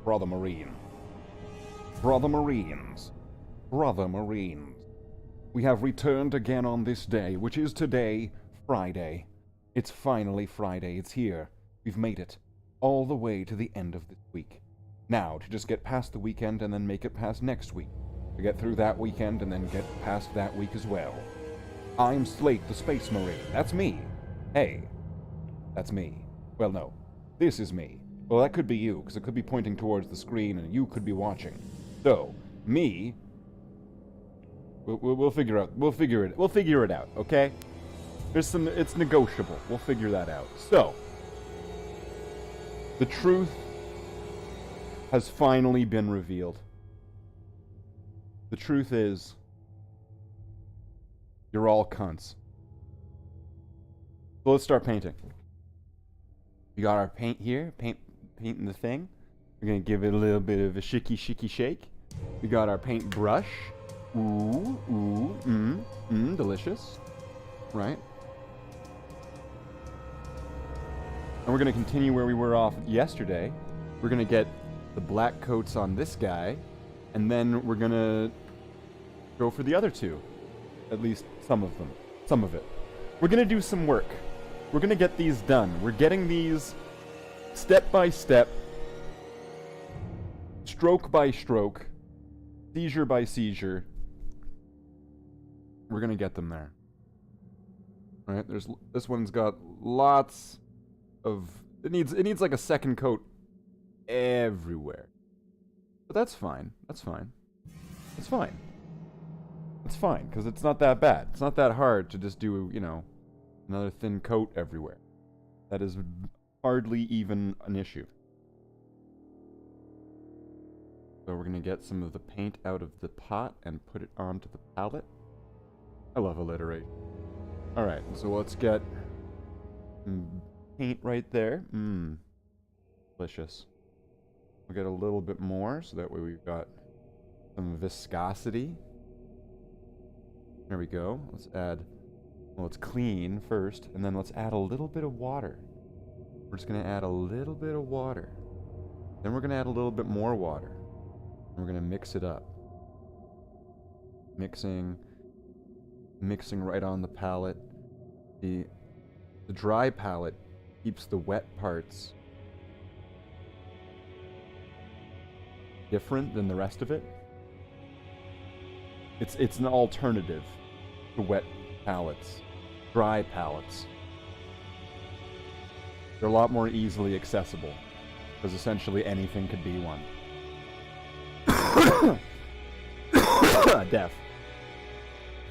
Brother Marine. Brother Marines. Brother Marines. We have returned again on this day, which is today, Friday. It's finally Friday. It's here. We've made it. All the way to the end of this week. Now, to just get past the weekend and then make it past next week. To get through that weekend and then get past that week as well. I'm Slate the Space Marine. That's me. Hey. That's me. Well, no. This is me. Well, that could be you, because it could be pointing towards the screen and you could be watching. So, me... We'll figure it out, okay? It's negotiable. We'll figure that out. So, the truth has finally been revealed. The truth is, you're all cunts. So let's start painting. We got our paint here, painting the thing. We're gonna give it a little bit of a shicky shake. We got our paint brush. Delicious. Right? And we're gonna continue where we were off yesterday. We're gonna get the black coats on this guy, and then we're gonna go for the other two. At least some of them. Some of it. We're gonna do some work. We're gonna get these done. We're getting these step by step, stroke by stroke, seizure by seizure. We're gonna get them there. Alright, this one's got lots of... It needs like a second coat everywhere. But that's fine. That's fine. It's fine. It's fine, because it's not that bad. It's not that hard to just do, you know, another thin coat everywhere. That is hardly even an issue. So we're going to get some of the paint out of the pot and put it onto the palette. I love alliteration. Alright, so let's get paint right there. Delicious. We'll get a little bit more, so that way we've got some viscosity. There we go. Let's add... Well, let's clean first, and then let's add a little bit of water. We're just going to add a little bit of water. Then we're going to add a little bit more water. And we're going to mix it up. Mixing right on the palette. The dry palette keeps the wet parts different than the rest of it. It's an alternative to wet palettes. Dry palettes. They're a lot more easily accessible, because essentially anything could be one. Death.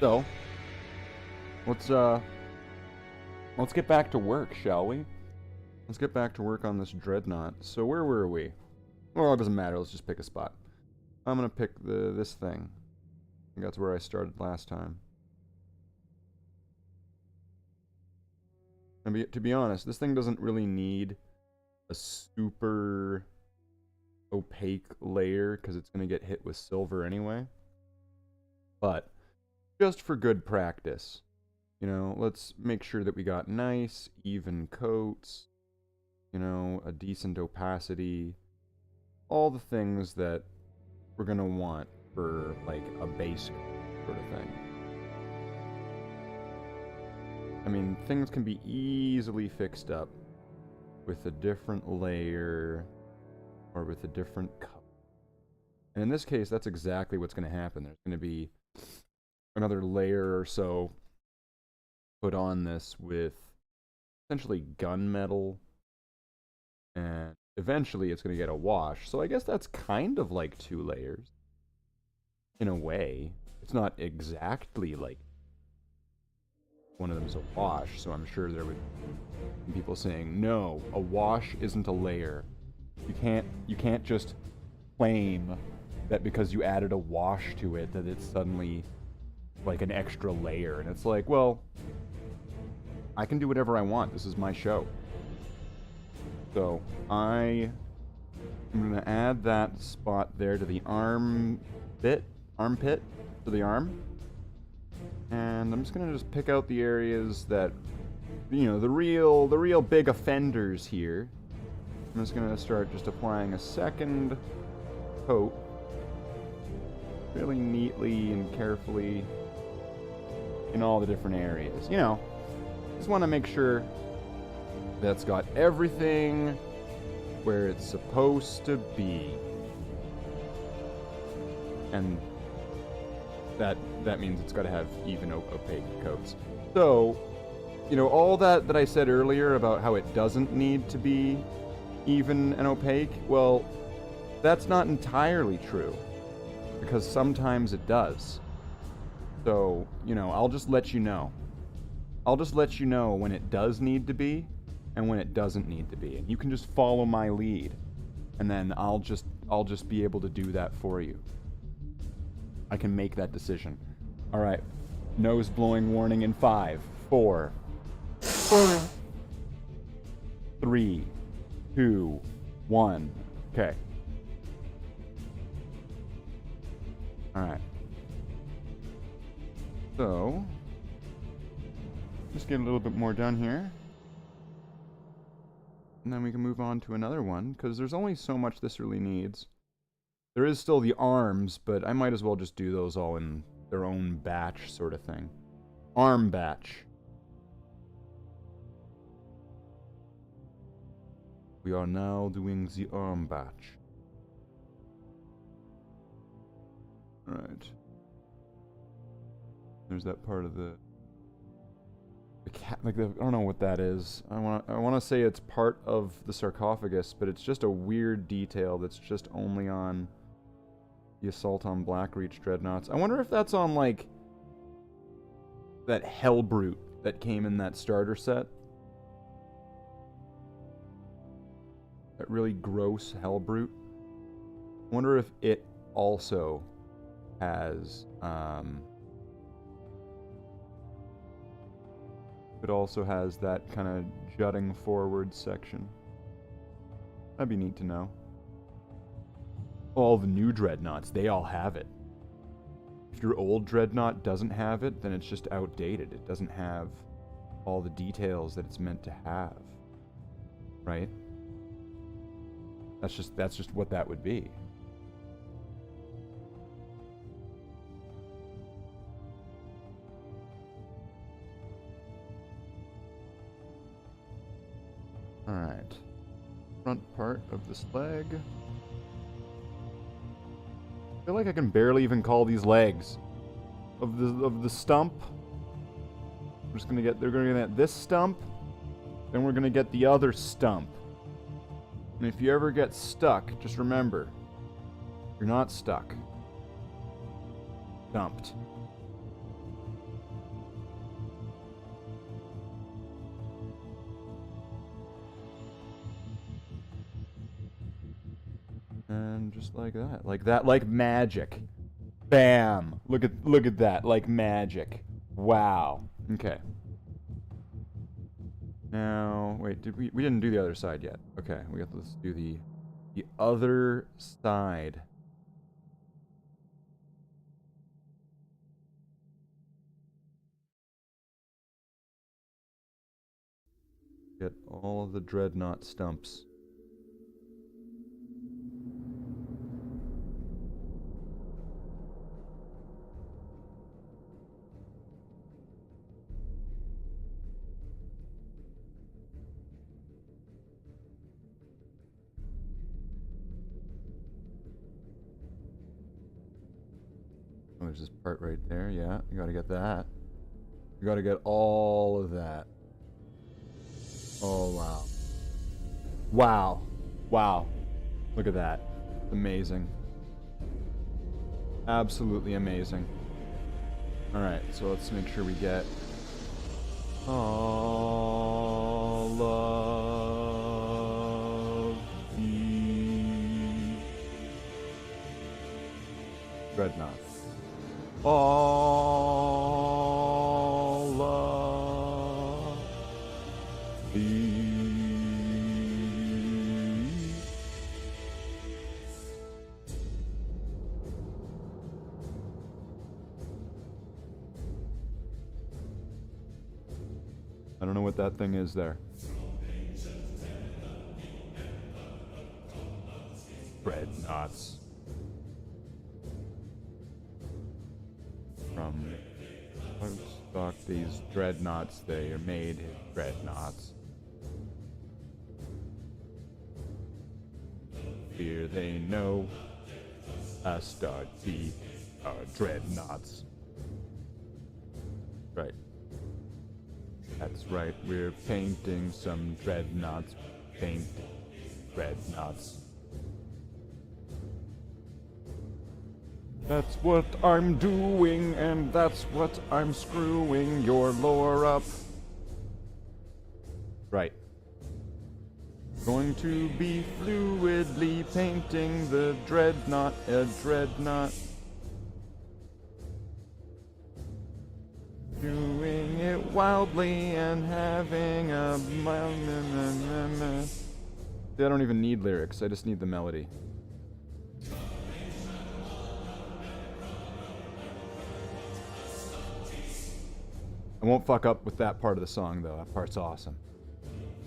So, let's get back to work, shall we? Let's get back to work on this dreadnought. So where were we? Well, it doesn't matter. Let's just pick a spot. I'm gonna pick this thing. I think that's where I started last time. And to be honest, this thing doesn't really need a super opaque layer, because it's gonna get hit with silver anyway. But just for good practice, you know, let's make sure that we got nice, even coats, you know, a decent opacity, all the things that we're gonna want for, like, a base sort of thing. I mean, things can be easily fixed up with a different layer or with a different color. And in this case, that's exactly what's going to happen. There's going to be another layer or so put on this with essentially gunmetal, and eventually it's going to get a wash. So I guess that's kind of like 2 layers in a way. It's not exactly like one of them is a wash, so I'm sure there would be people saying, no, a wash isn't a layer. You can't just claim that because you added a wash to it that it's suddenly like an extra layer. And it's like, well, I can do whatever I want. This is my show. So I'm gonna add that spot there to the armpit to the arm. And I'm just gonna pick out the areas that, you know, the real big offenders here. I'm just going to start just applying a second coat really neatly and carefully in all the different areas. You know, just want to make sure that's got everything where it's supposed to be. And that means it's got to have even opaque coats. So, you know, all that I said earlier about how it doesn't need to be even and opaque, well, that's not entirely true, because sometimes it does. So, you know, I'll just let you know. I'll just let you know when it does need to be and when it doesn't need to be. And you can just follow my lead, and then I'll just be able to do that for you. I can make that decision. All right. Nose blowing warning in 5, 4, 3, 2, 1. Okay. All right. So, just get a little bit more done here. And then we can move on to another one, because there's only so much this really needs. There is still the arms, but I might as well just do those all in their own batch sort of thing. Arm batch. We are now doing the arm batch. Alright. There's that part of the cat, like I don't know what that is. I want to say it's part of the sarcophagus, but it's just a weird detail that's just only on the Assault on Blackreach dreadnoughts. I wonder if that's on, like, that Hellbrute that came in that starter set. That really gross Hellbrute. I wonder if it also has, that kind of jutting forward section. That'd be neat to know. All the new dreadnoughts, they all have it. If your old dreadnought doesn't have it, then it's just outdated. It doesn't have all the details that it's meant to have. Right? That's just what that would be. Alright. Front part of this leg. I feel like I can barely even call these legs. Of the stump. We're just gonna get, they're gonna get this stump, then we're gonna get the other stump. And if you ever get stuck, just remember, you're not stuck. Stumped. And just like that, like magic. Bam! Look at that, like magic. Wow. Okay. Now, wait, we didn't do the other side yet. Okay, let's do the other side. Get all of the dreadnought stumps. Oh, there's this part right there. Yeah, you gotta get that. You gotta get all of that. Oh, wow. Wow. Wow. Look at that. Amazing. Absolutely amazing. Alright, so let's make sure we get all of the dreadnoughts. All of the I don't know what that thing is there. dreadnoughts. From stock these dreadnoughts, they are made his dreadnoughts. Here they know Astartes are dreadnoughts. Right. That's right, we're painting some dreadnoughts. Painting dreadnoughts. That's what I'm doing, and that's what I'm screwing your lore up. Right. Going to be fluidly painting the dreadnought, a dreadnought. Doing it wildly and having a... I don't even need lyrics, I just need the melody. I won't fuck up with that part of the song, though. That part's awesome.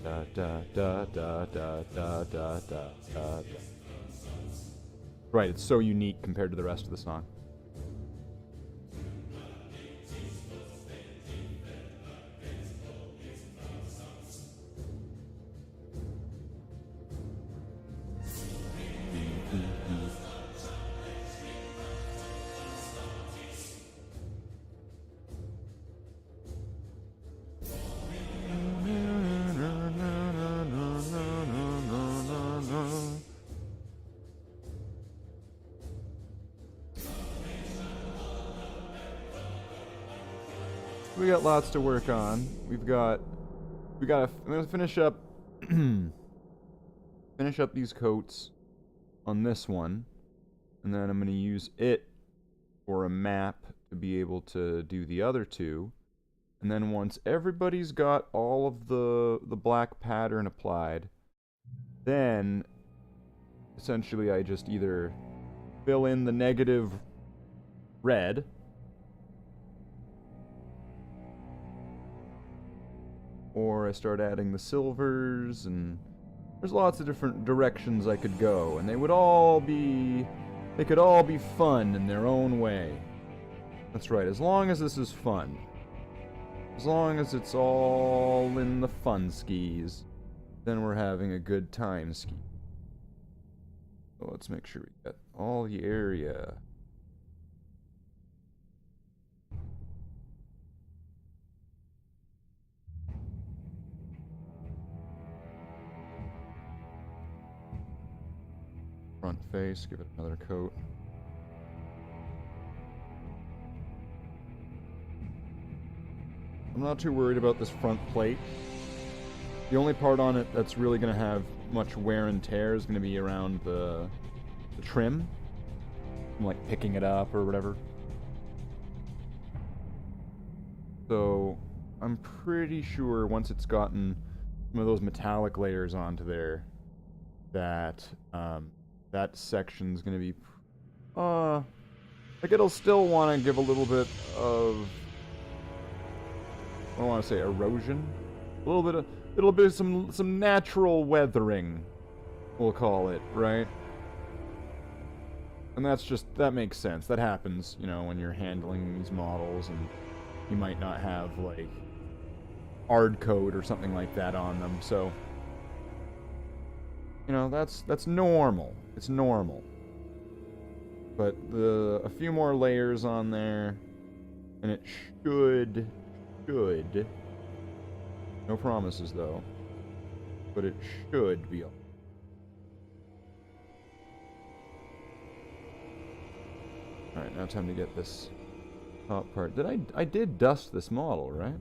Da da da da da da da da da. Right, it's so unique compared to the rest of the song. We got lots to work on. We gotta I'm gonna finish up these coats on this one, and then I'm gonna use it for a map to be able to do the other two. And then once everybody's got all of the black pattern applied, then essentially I just either fill in the negative red, or I start adding the silvers, and there's lots of different directions I could go, and they could all be fun in their own way. That's right, as long as this is fun. As long as it's all in the fun skis, then we're having a good time ski. So let's make sure we get all the area. Front face, give it another coat. I'm not too worried about this front plate. The only part on it that's really going to have much wear and tear is going to be around the trim. I'm like picking it up or whatever. So I'm pretty sure once it's gotten some of those metallic layers onto there, that that section's going to be like it'll still want to give a little bit of, I don't want to say erosion, a little bit of some natural weathering, we'll call it, right? And that makes sense. That happens, you know, when you're handling these models, and you might not have like hard coat or something like that on them, so you know, that's normal. It's normal. But a few more layers on there, and it should, no promises though, but it should be. Alright, now time to get this top part. I did dust this model, right?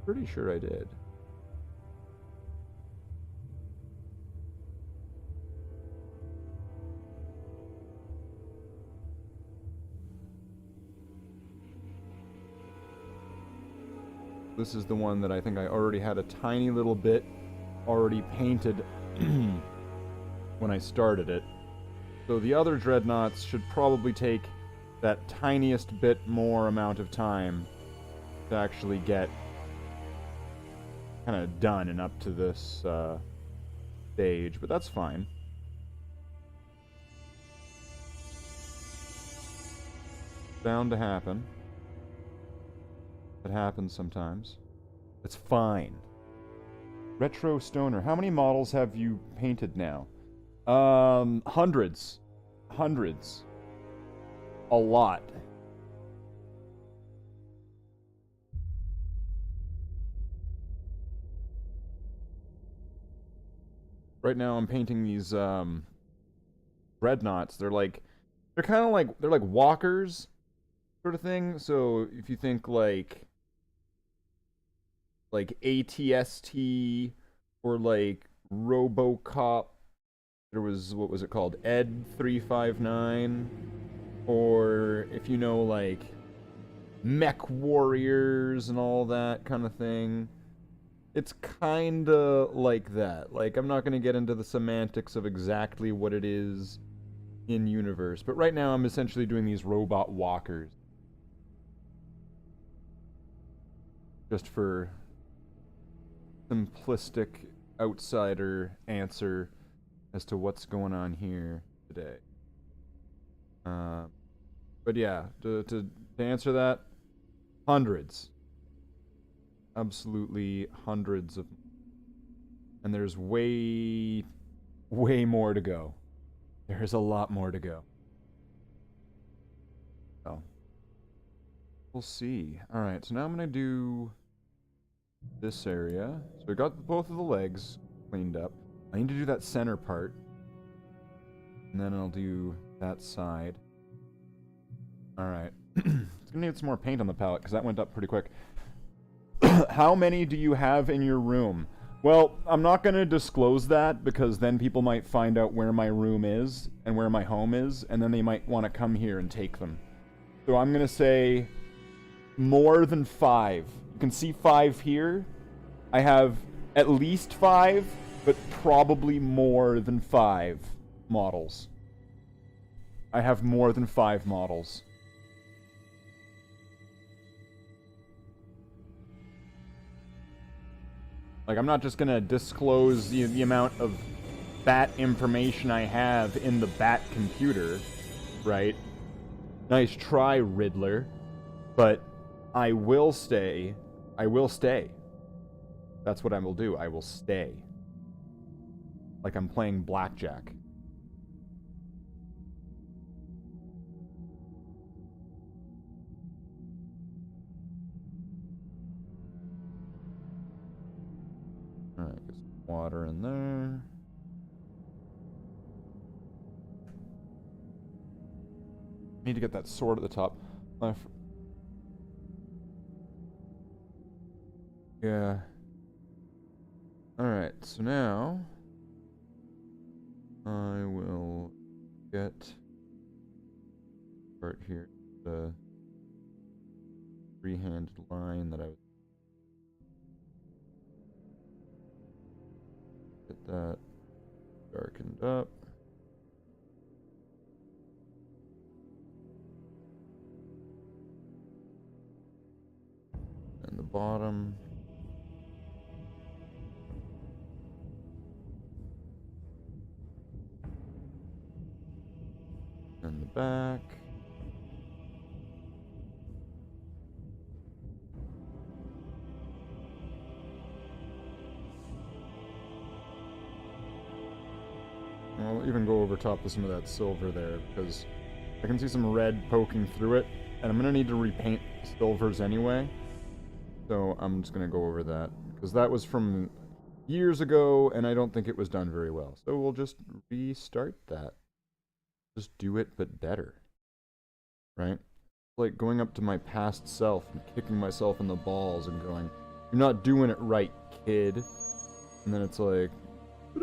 Pretty sure I did. This is the one that I think I already had a tiny little bit already painted when I started it. So the other dreadnoughts should probably take that tiniest bit more amount of time to actually get kind of done and up to this stage, but that's fine. Bound to happen. It happens sometimes. It's fine. Retro Stoner. How many models have you painted now? Hundreds. Hundreds. A lot. Right now I'm painting these dreadnoughts. They're kind of like, they're like walkers sort of thing. So if you think like ATST or like RoboCop, there was, what was it called? Ed 359, or if you know like Mech Warriors and all that kind of thing. It's kinda like that. Like, I'm not gonna get into the semantics of exactly what it is in universe, but right now I'm essentially doing these robot walkers. Just for simplistic outsider answer as to what's going on here today. But yeah, to answer that, hundreds. Absolutely hundreds of, and there's way more to go. There's a lot more to go. So we'll see. All right, so now I'm gonna do this area. So we got both of the legs cleaned up. I need to do that center part, and then I'll do that side. All right. It's gonna need some more paint on the palette because that went up pretty quick. How many do you have in your room? Well, I'm not going to disclose that because then people might find out where my room is and where my home is, and then they might want to come here and take them. So I'm going to say more than 5. You can see 5 here. I have at least 5, but probably more than 5 models. I have more than 5 models. Like, I'm not just gonna disclose the amount of bat information I have in the bat computer, right? Nice try, Riddler. But I will stay. I will stay. That's what I will do. I will stay. Like I'm playing blackjack. Alright, get some water in there. Need to get that sword at the top. Yeah. Alright, so now I will get part here, the three-handed line that I was. Get that darkened up. And the bottom. And the back. I'll even go over top with some of that silver there, because I can see some red poking through it, and I'm going to need to repaint silvers anyway. So I'm just going to go over that, because that was from years ago, and I don't think it was done very well. So we'll just restart that. Just do it, but better. Right? Like going up to my past self and kicking myself in the balls and going, "You're not doing it right, kid." And then it's like, "But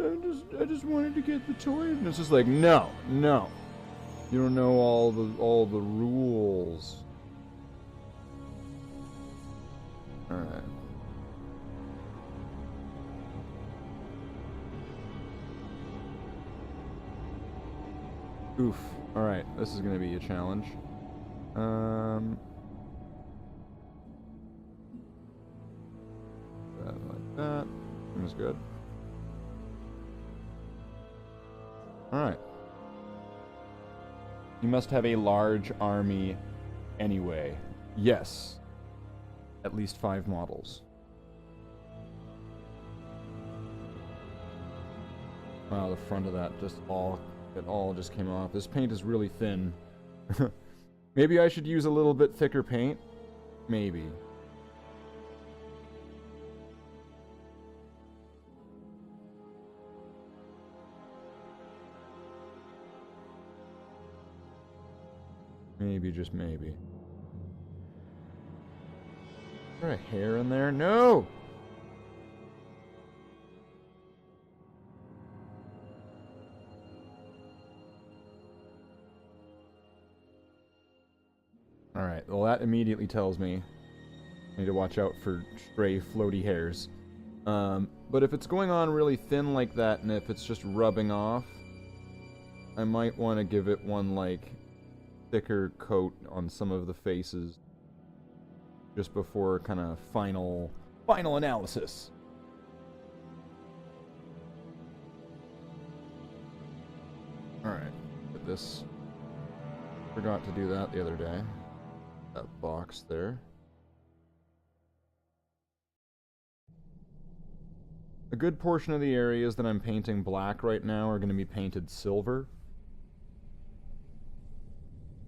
I just wanted to get the toy." And it's just like, no. You don't know all the rules. Alright. Oof. Alright, this is gonna be a challenge. That like that. Seems good. Alright. You must have a large army anyway. Yes. At least 5 models. Wow, the front of that it all just came off. This paint is really thin. Maybe I should use a little bit thicker paint? Maybe. Maybe, just maybe. Is there a hair in there? No! Alright, well that immediately tells me I need to watch out for stray floaty hairs. But if it's going on really thin like that, and if it's just rubbing off, I might want to give it one, like, thicker coat on some of the faces just before kind of final analysis. Alright, put this. Forgot to do that the other day. That box there. A good portion of the areas that I'm painting black right now are going to be painted silver.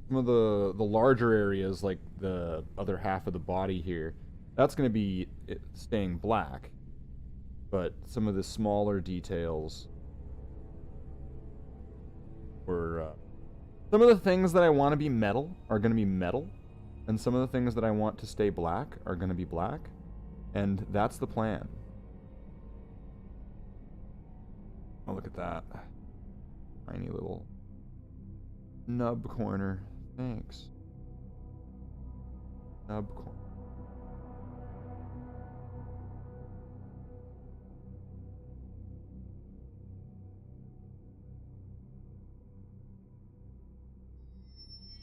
Some of the larger areas, like the other half of the body here, that's going to be staying black. But some of the smaller details were... some of the things that I want to be metal are going to be metal. And some of the things that I want to stay black are going to be black. And that's the plan. Oh, look at that. Tiny little nub corner. Thanks. Nub corner.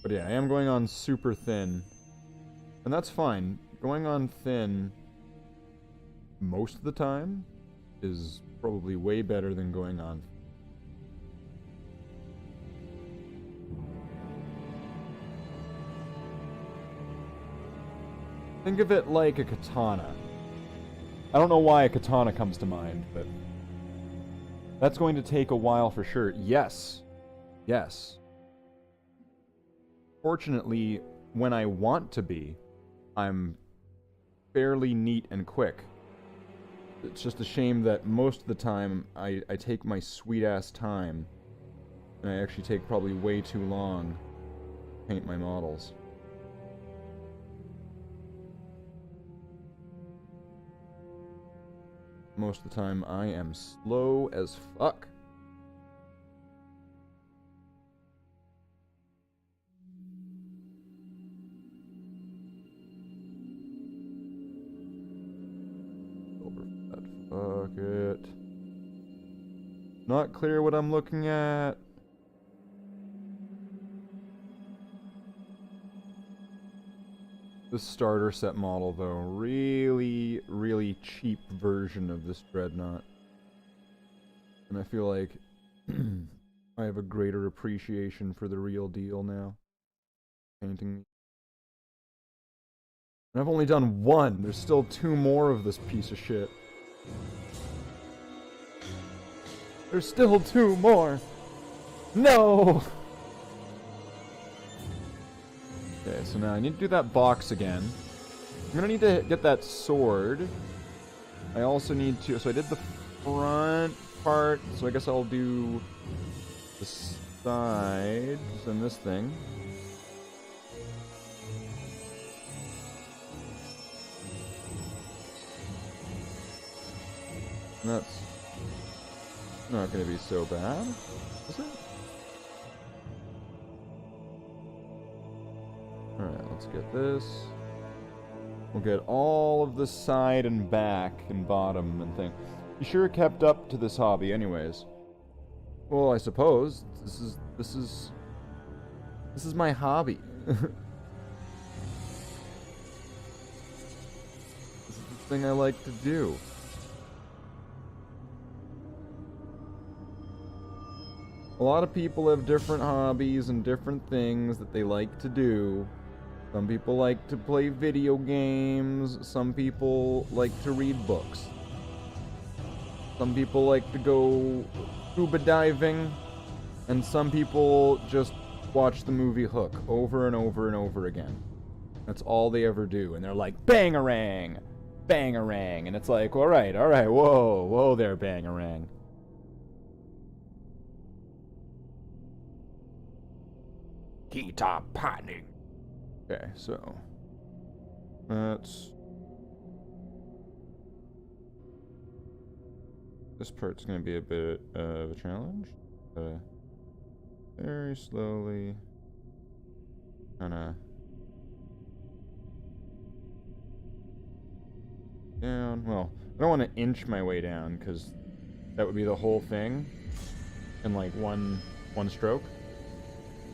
But yeah, I am going on super thin. And that's fine. Going on thin most of the time is probably way better than going on. Think of it like a katana. I don't know why a katana comes to mind, but that's going to take a while for sure. Yes. Yes. Fortunately, when I want to be, I'm fairly neat and quick. It's just a shame that most of the time I take my sweet-ass time, and I actually take probably way too long to paint my models. Most of the time I am slow as fuck. Fuck it. Not clear what I'm looking at. The starter set model, though. Really, really cheap version of this dreadnought. And I feel like I have a greater appreciation for the real deal now. Painting. And I've only done one. There's still 2 more of this piece of shit. There's still 2 more. No! Okay, so now I need to do that box again. I'm gonna need to get that sword. I also need to... So I did the front part, so I guess I'll do the sides and this thing. That's not going to be so bad, is it? Alright, let's get this. We'll get all of the side and back and bottom and thing. You sure kept up to this hobby anyways. Well, I suppose. This is my hobby. This is the thing I like to do. A lot of people have different hobbies and different things that they like to do. Some people like to play video games. Some people like to read books. Some people like to go scuba diving. And some people just watch the movie Hook over and over and over again. That's all they ever do. And they're like, Bangarang! Bangarang! And it's like, alright, whoa there, Bangarang. Guitar partning. Okay, so this part's gonna be a bit of a challenge. Very slowly, kinda down. Well, I don't want to inch my way down because that would be the whole thing in like one stroke.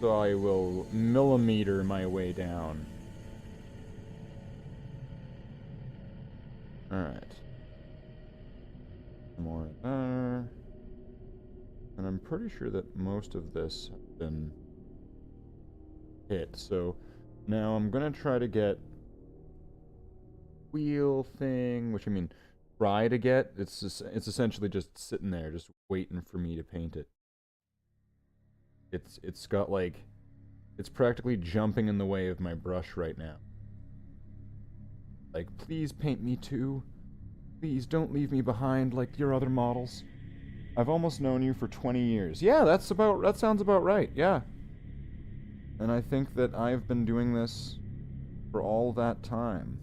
So I will millimeter my way down. Alright. More there. And I'm pretty sure that most of this has been hit. So now I'm going to try to get wheel thing, which I mean, try to get. It's essentially just sitting there, just waiting for me to paint it. It's got like, it's practically jumping in the way of my brush right now. Like, please paint me too. Please don't leave me behind like your other models. I've almost known you for 20 years. Yeah, that sounds about right. Yeah. And I think that I've been doing this for all that time.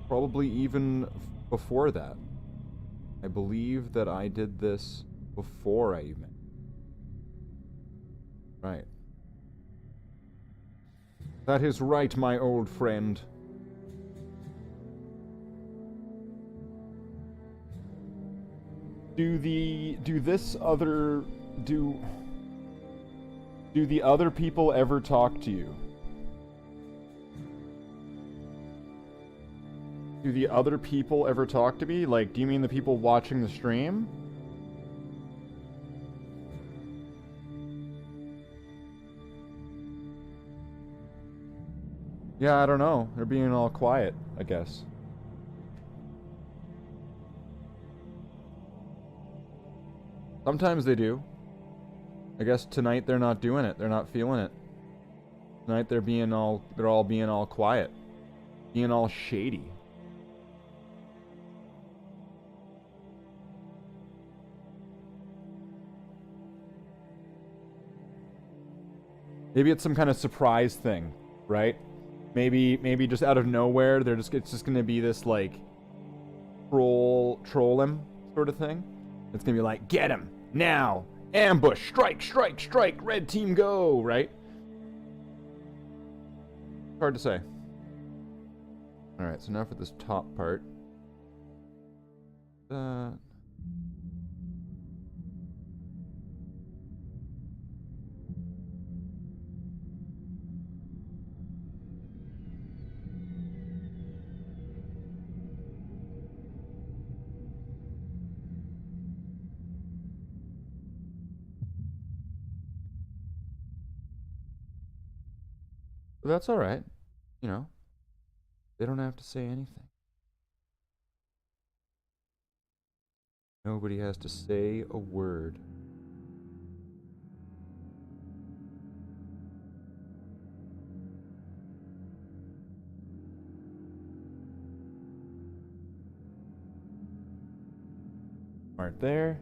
Probably even before that. I believe that I did this before I even... Right. That is right, my old friend. Do the other people ever talk to you? Do the other people ever talk to me? Like, do you mean the people watching the stream? Yeah, I don't know. They're being all quiet, I guess. Sometimes they do. I guess tonight they're not doing it. They're not feeling it. Tonight they're all being all quiet. Being all shady. Maybe it's some kind of surprise thing, right? Maybe just out of nowhere, it's just gonna be this like troll him sort of thing. It's gonna be like, get him now, ambush, strike, red team go, right? Hard to say. All right, so now for this top part. But that's all right. You know, they don't have to say anything. Nobody has to say a word. Right there.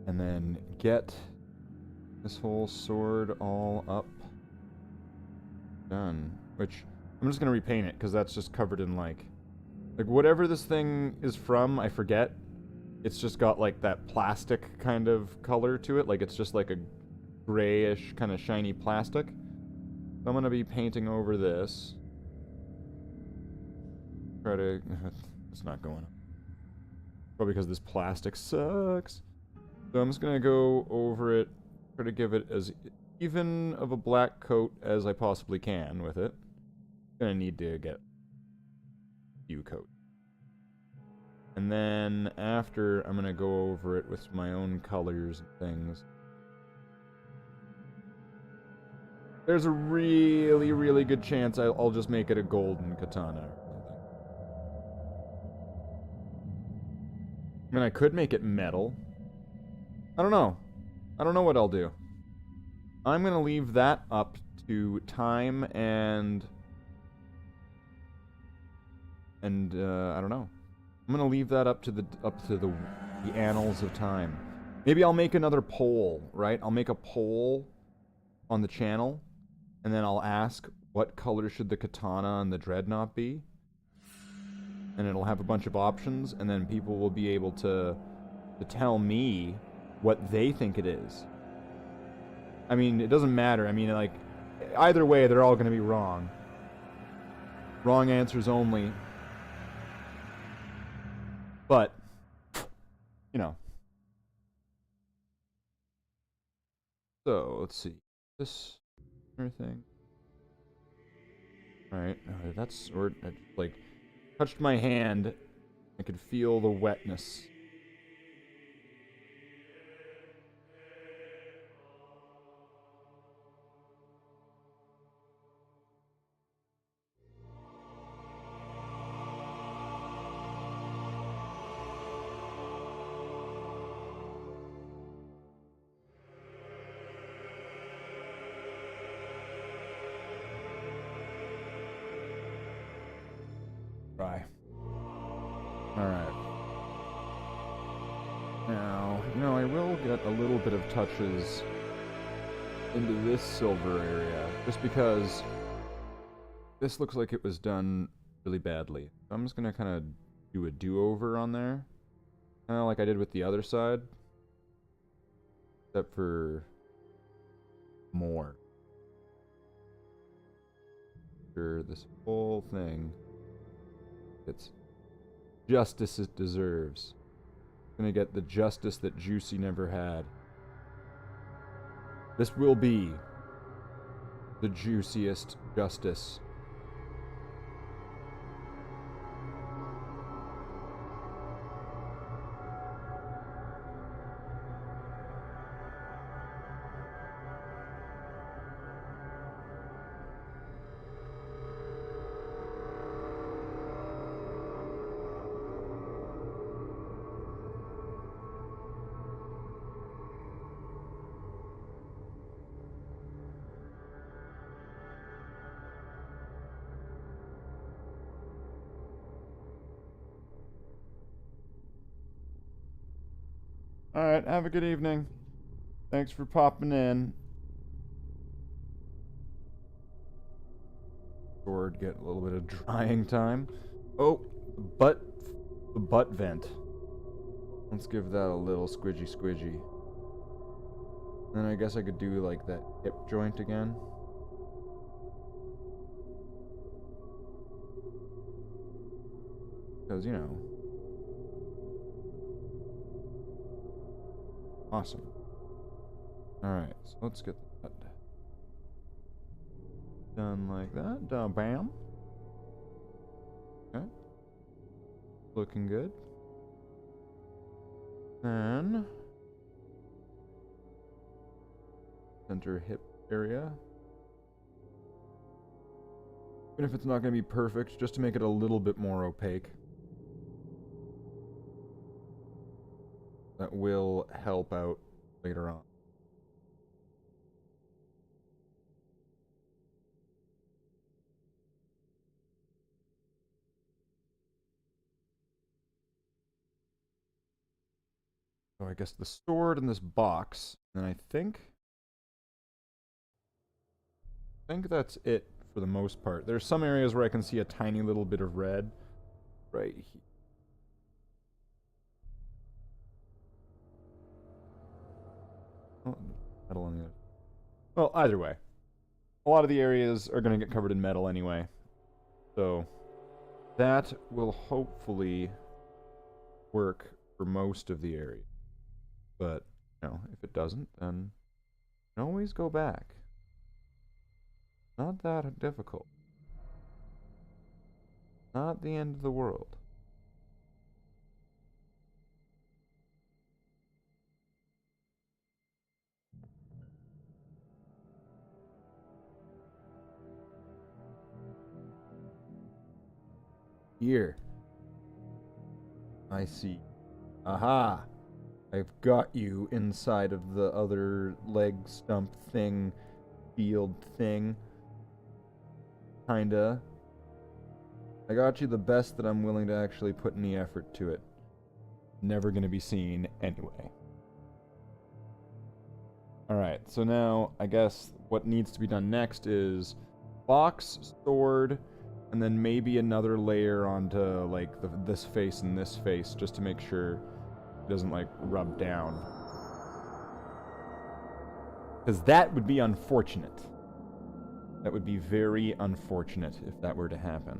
And then get this whole sword all up. Done. Which, I'm just gonna repaint it, because that's just covered in, like, whatever this thing is from, I forget. It's just got, like, that plastic kind of color to it. Like, it's just like a grayish, kind of shiny plastic. So I'm gonna be painting over this. Try to... It's not going up. Probably because this plastic sucks. So I'm just gonna go over it, try to give it as even of a black coat as I possibly can with it. Gonna need to get a few coats. And then after, I'm gonna go over it with my own colors and things. There's a really, really good chance I'll just make it a golden katana or something. I mean, I could make it metal. I don't know. I don't know what I'll do. I'm gonna leave that up to time and I don't know. I'm gonna leave that up to the annals of time. Maybe I'll make another poll, right? I'll make a poll on the channel, and then I'll ask what color should the katana and the dreadnought be, and it'll have a bunch of options, and then people will be able to tell me what they think it is. I mean, it doesn't matter. I mean, like, either way, they're all gonna be wrong. Wrong answers only. But, you know. So, let's see. This thing. Alright, that sword, I just, like, touched my hand. I could feel the wetness. Try. Alright. Now, you know, I will get a little bit of touches into this silver area, just because this looks like it was done really badly. So I'm just gonna kind of do a do-over on there, kind of like I did with the other side, except for more. Sure, this whole thing gets justice it deserves. Gonna get the justice that Juicy never had. This will be the juiciest justice. Alright, have a good evening. Thanks for popping in. Sword, get a little bit of drying time. Oh, the butt vent. Let's give that a little squidgy. Then I guess I could do like that hip joint again. Because, you know. Awesome. Alright, so let's get that done like that. Bam. Okay. Looking good. And center hip area. Even if it's not going to be perfect, just to make it a little bit more opaque. That will help out later on. So I guess the sword in this box, and I think that's it for the most part. There's some areas where I can see a tiny little bit of red right here. Oh, metal on the other. Well, either way, a lot of the areas are going to get covered in metal anyway. So that will hopefully work for most of the area. But, you know, if it doesn't, then you can always go back. Not that difficult. Not the end of the world. here. I see. Aha! I've got you inside of the other leg stump thing, field thing. Kinda. I got you the best that I'm willing to actually put any effort to it. Never gonna be seen anyway. Alright, so now I guess what needs to be done next is box, sword, and then maybe another layer onto like this face and this face just to make sure it doesn't like rub down. Because that would be unfortunate. That would be very unfortunate if that were to happen.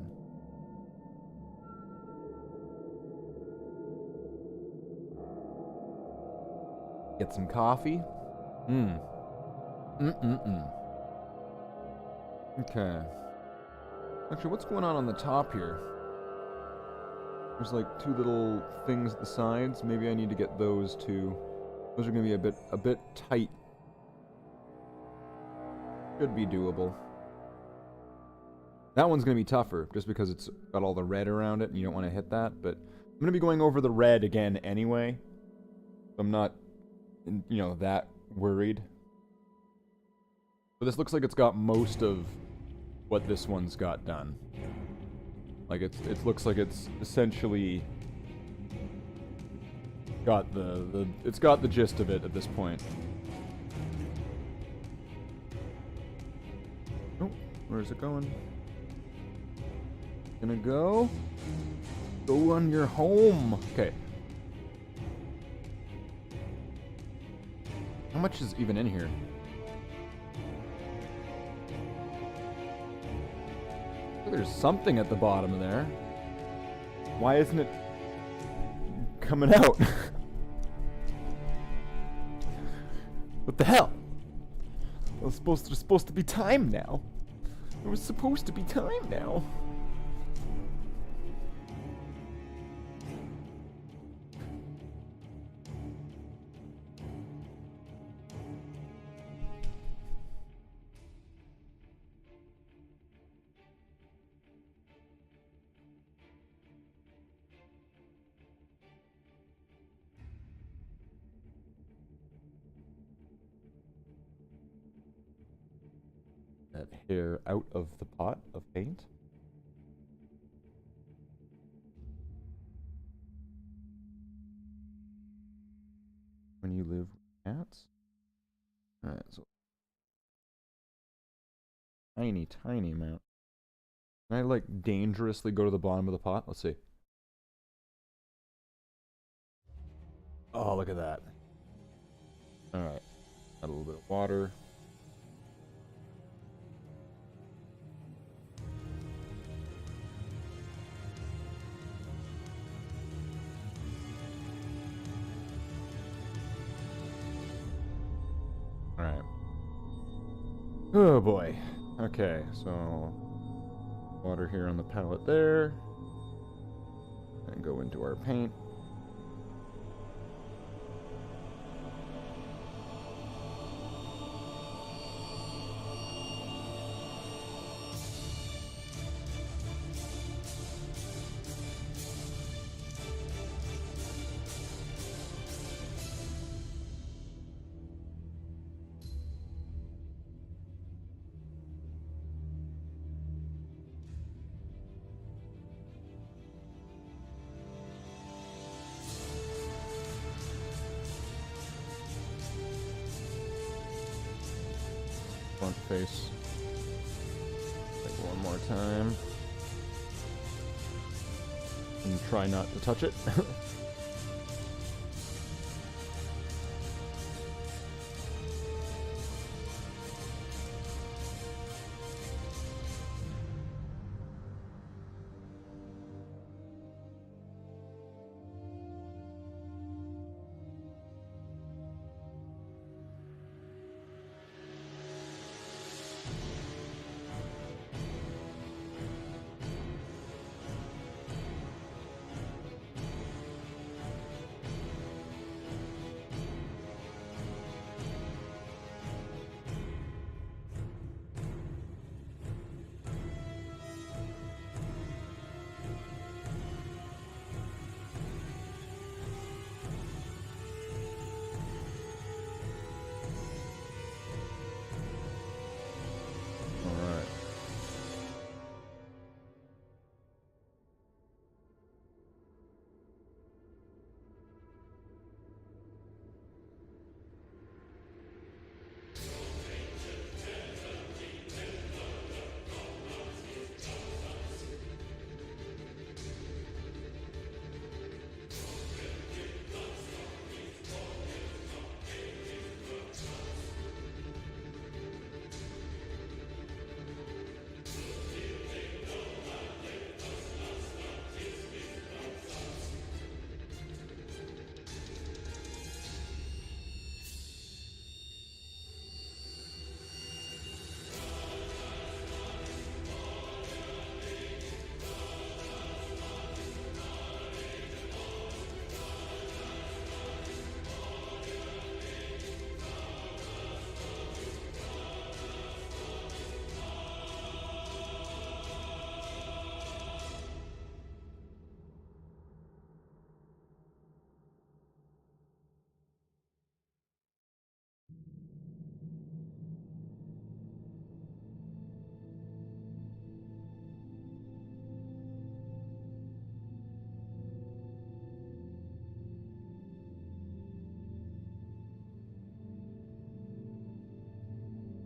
Get some coffee. Okay. Actually, what's going on the top here? There's like two little things at the sides. Maybe I need to get those two. Those are gonna be a bit tight. Should be doable. That one's gonna be tougher, just because it's got all the red around it, and you don't want to hit that. But I'm gonna be going over the red again anyway. I'm not, you know, that worried. But this looks like it's got most of what this one's got done. Like it looks like it's essentially got it's got the gist of it at this point. Oh, where's it going? Gonna go on your home. Okay. How much is even in here? There's something at the bottom of there. Why isn't it coming out? What the hell? There's supposed to be time now. There was supposed to be time now. That hair out of the pot of paint. When you live with cats. Alright, so tiny amount. Can I like dangerously go to the bottom of the pot? Let's see. Oh, look at that. Alright. Add a little bit of water. Alright. Oh boy. Okay, so water here on the palette there. And go into our paint. Front face. Like one more time. And try not to touch it.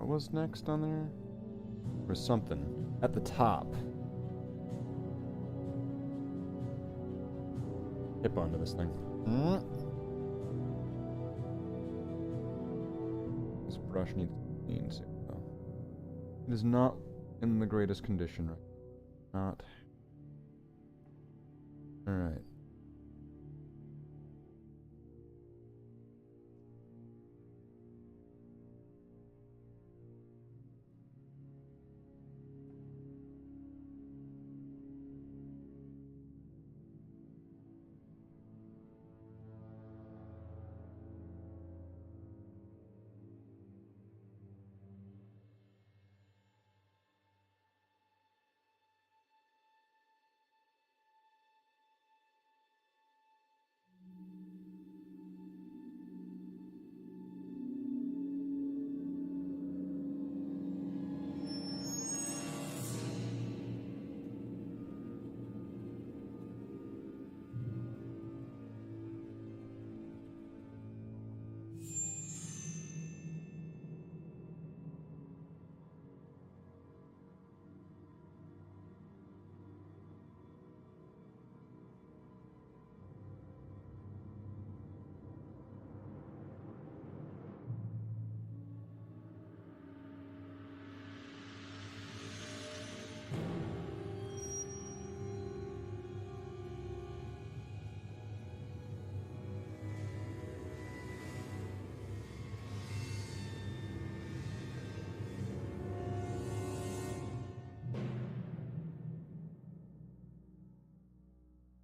What was next on there? There was something at the top. Hip onto this thing. This brush needs clean soon, though. It is not in the greatest condition right now. Not. Alright.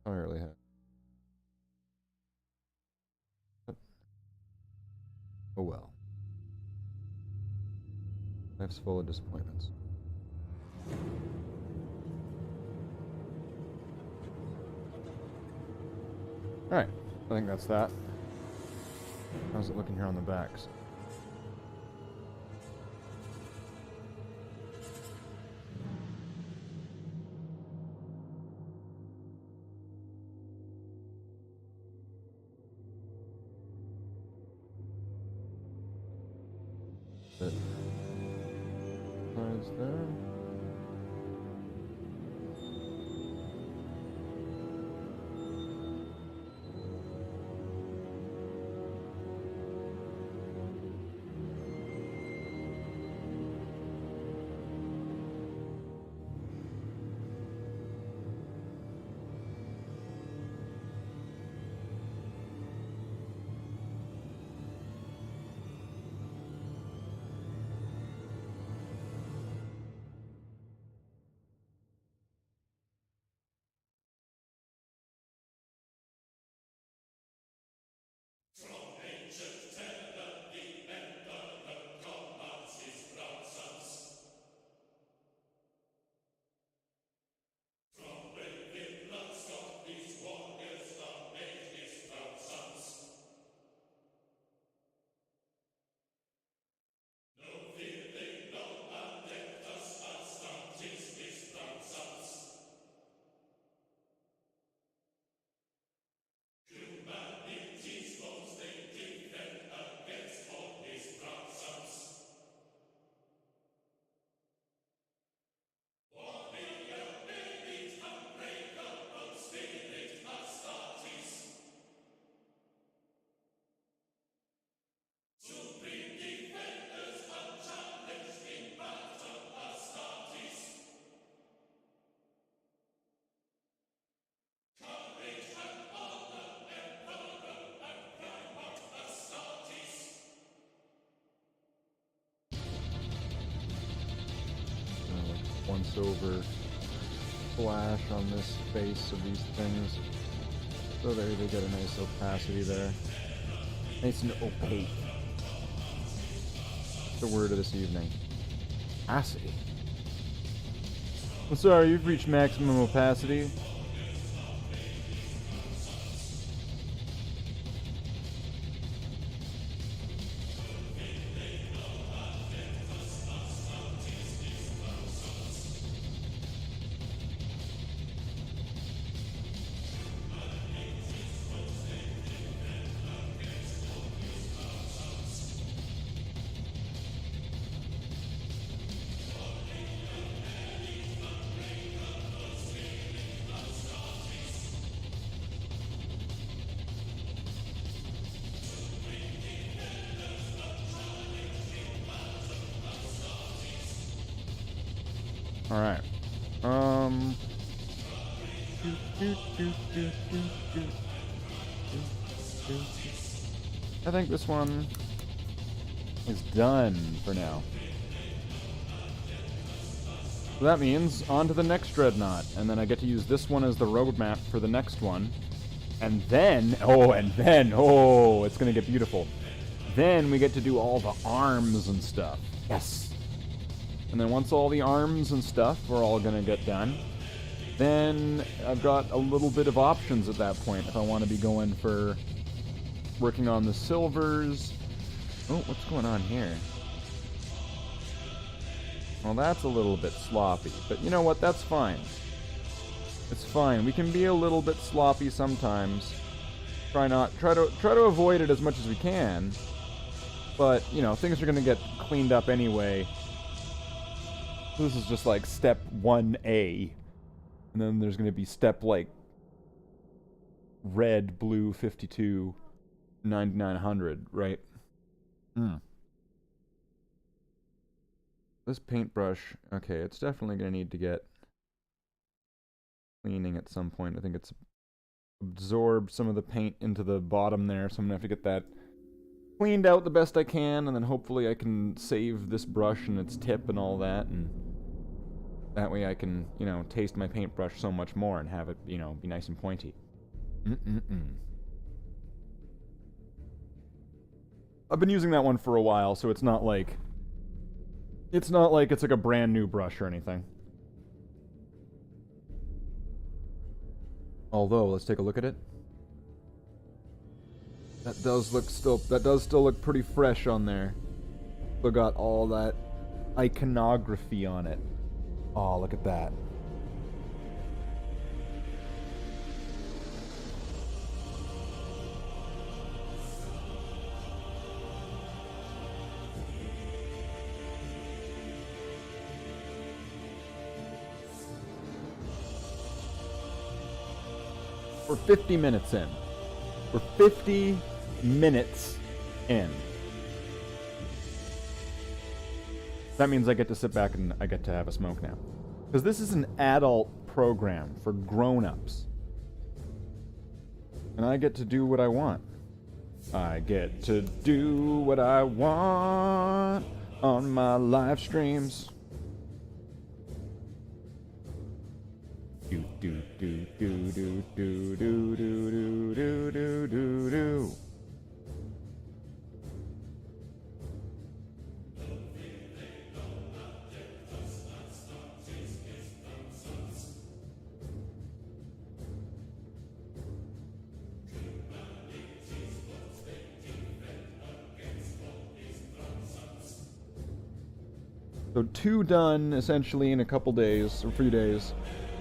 Entirely have. Oh well. Life's full of disappointments. Alright, I think that's that. How's it looking here on the backs? That size there. Once over flash on this face of these things. So there they get a nice opacity there. Nice and opaque. The word of this evening. Opacity. I'm sorry, you've reached maximum opacity. Alright. I think this one is done for now. So that means on to the next dreadnought, and then I get to use this one as the roadmap for the next one. And then, it's gonna get beautiful. Then we get to do all the arms and stuff. Yes! And then once all the arms and stuff are all gonna get done, then I've got a little bit of options at that point if I want to be going for working on the silvers. Oh, what's going on here? Well, that's a little bit sloppy, but you know what? That's fine. It's fine. We can be a little bit sloppy sometimes. Try to avoid it as much as we can. But, you know, things are going to get cleaned up anyway. This is just like step 1A. And then there's going to be step like red, blue, 52, 9900, right? This paintbrush, okay, it's definitely going to need to get cleaning at some point. I think it's absorbed some of the paint into the bottom there, so I'm going to have to get that cleaned out the best I can, and then hopefully I can save this brush and its tip and all that, and that way I can, you know, taste my paintbrush so much more and have it, you know, be nice and pointy. I've been using that one for a while, so it's not like it's like a brand new brush or anything. Although, let's take a look at it. That does still look pretty fresh on there. Still got all that iconography on it. Oh, look at that. We're 50 minutes in. We're 50 minutes in. That means I get to sit back and I get to have a smoke now. Because this is an adult program for grown-ups. And I get to do what I want. I get to do what I want on my live streams. Do do do do do do do do do do do do. So 2 done essentially in a couple days or 3 days.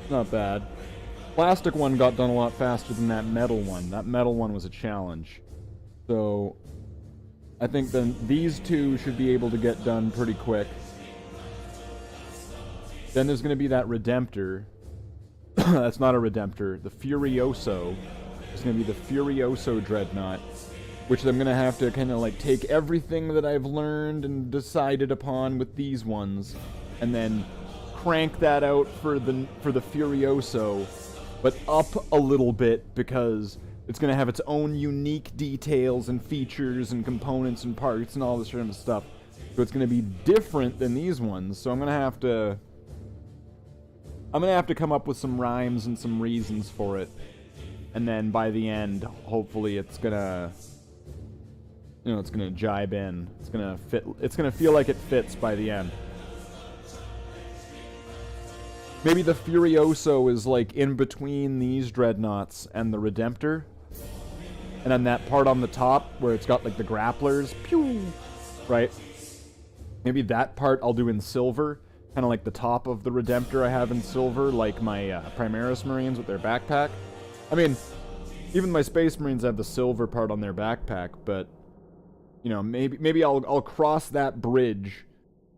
Not bad. Plastic one got done a lot faster than that metal one. That metal one was a challenge. So I think then these 2 should be able to get done pretty quick. Then there's going to be that Redemptor. That's not a Redemptor. The Furioso. It's going to be the Furioso Dreadnought. Which I'm going to have to kind of like take everything that I've learned and decided upon with these ones. And then crank that out for the Furioso, but up a little bit because it's going to have its own unique details and features and components and parts and all this sort of stuff. So it's going to be different than these ones. So I'm going to have to come up with some rhymes and some reasons for it. And then by the end, hopefully it's going to, you know, it's going to jibe in. It's going to fit. It's going to feel like it fits by the end. Maybe the Furioso is like in between these dreadnoughts and the Redemptor. And then that part on the top where it's got like the grapplers, pew, right? Maybe that part I'll do in silver, kind of like the top of the Redemptor I have in silver, like my Primaris Marines with their backpack. I mean, even my Space Marines have the silver part on their backpack, but you know, maybe I'll cross that bridge.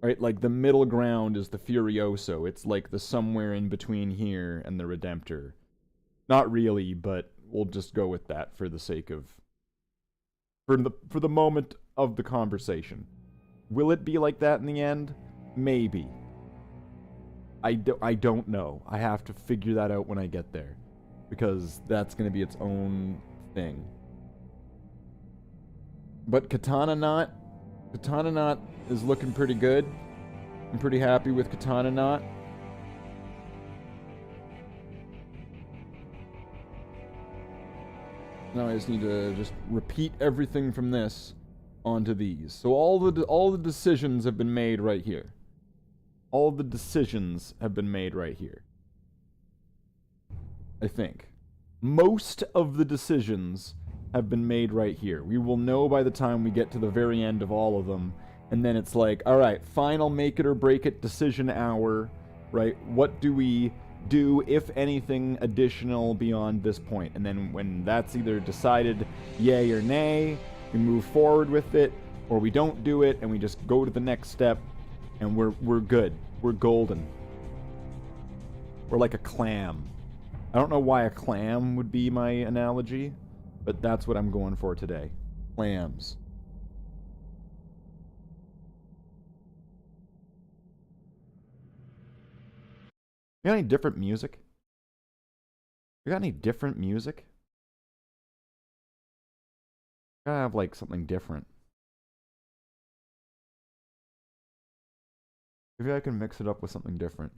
Right, like the middle ground is the Furioso. It's like the somewhere in between here and the Redemptor. Not really, but we'll just go with that for the sake of... For the moment of the conversation. Will it be like that in the end? Maybe. I don't know. I have to figure that out when I get there, because that's going to be its own thing. But Katana Knot is looking pretty good. I'm pretty happy with Katana Knot. Now I just need to just repeat everything from this onto these. So all the decisions have been made right here. All the decisions have been made right here. I think. Most of the decisions have been made right here. We will know by the time we get to the very end of all of them. And then it's like, alright, final make it or break it decision hour, right? What do we do, if anything, additional beyond this point? And then when that's either decided yay or nay, we move forward with it, or we don't do it, and we just go to the next step, and we're good. We're golden. We're like a clam. I don't know why a clam would be my analogy, but that's what I'm going for today. Clams. You got any different music? You got any different music? Gotta have like something different. Maybe I can mix it up with something different.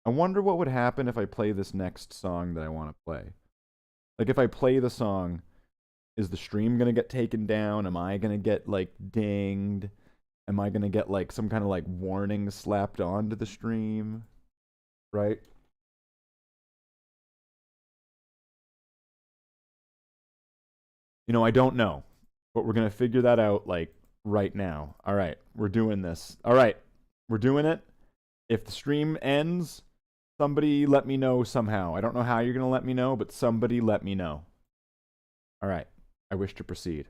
I wonder what would happen if I play this next song that I want to play. Like, if I play the song, is the stream gonna get taken down? Am I gonna get, like, dinged? Am I gonna get, like, some kind of, like, warning slapped onto the stream? Right? You know, I don't know. But we're gonna figure that out, like, right now. Alright, we're doing this. Alright. We're doing it. If the stream ends, somebody let me know somehow. I don't know how you're going to let me know, but somebody let me know. All right. I wish to proceed.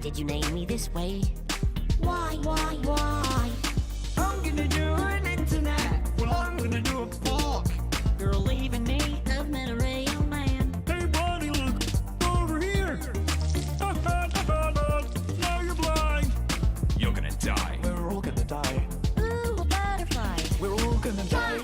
Did you name me this way? Why? I'm gonna do an internet. Well, I'm gonna do a blog. You're leaving me. I've met a real man. Hey, buddy, look over here. Now you're blind. You're gonna die. We're all gonna die. Ooh, a butterfly. We're all gonna die. Die.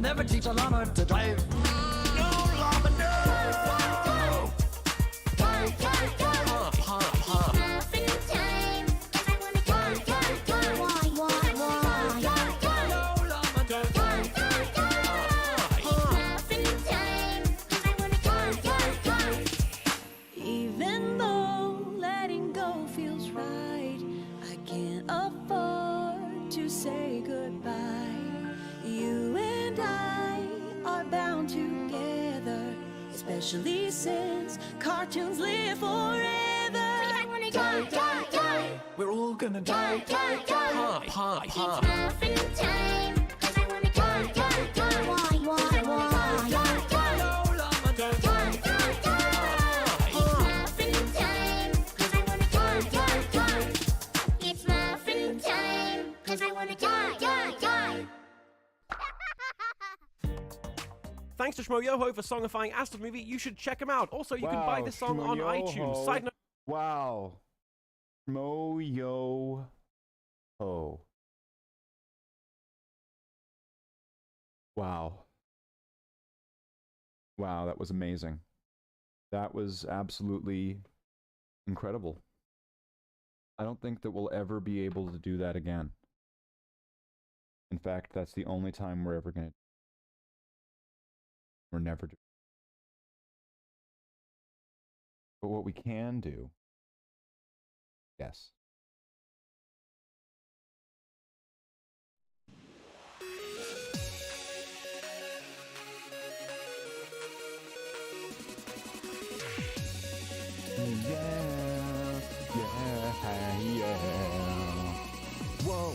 Never teach a llama to drive. No llama, no! Even though letting go feels right, I can't afford to say goodbye. You and I are bound together, especially since cartoons live forever. I wanna die. We're all gonna die. Pie, pie, It's pie. muffin time, 'cause I wanna die. Why? No llama don't It's muffin time, 'cause I wanna die. It's muffin time, 'cause I wanna die. Thanks to Shmoyoho for songifying Astor's movie. You should check him out. Also, you can buy Wow, this song on Shmoyoho. iTunes. Side note. Wow. Mo-yo. Oh. Wow. Wow, that was amazing. That was absolutely incredible. I don't think that we'll ever be able to do that again. In fact, that's the only time we're ever going to. We're never do. But what we can do, yes. Yeah. Whoa.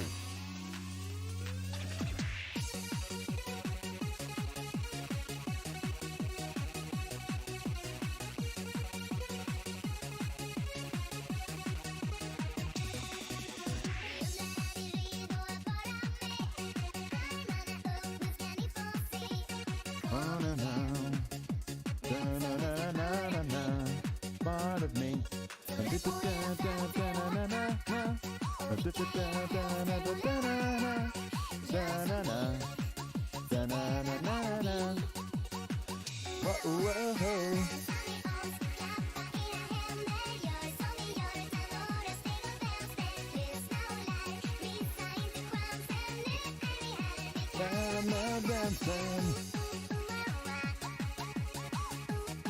Part of me.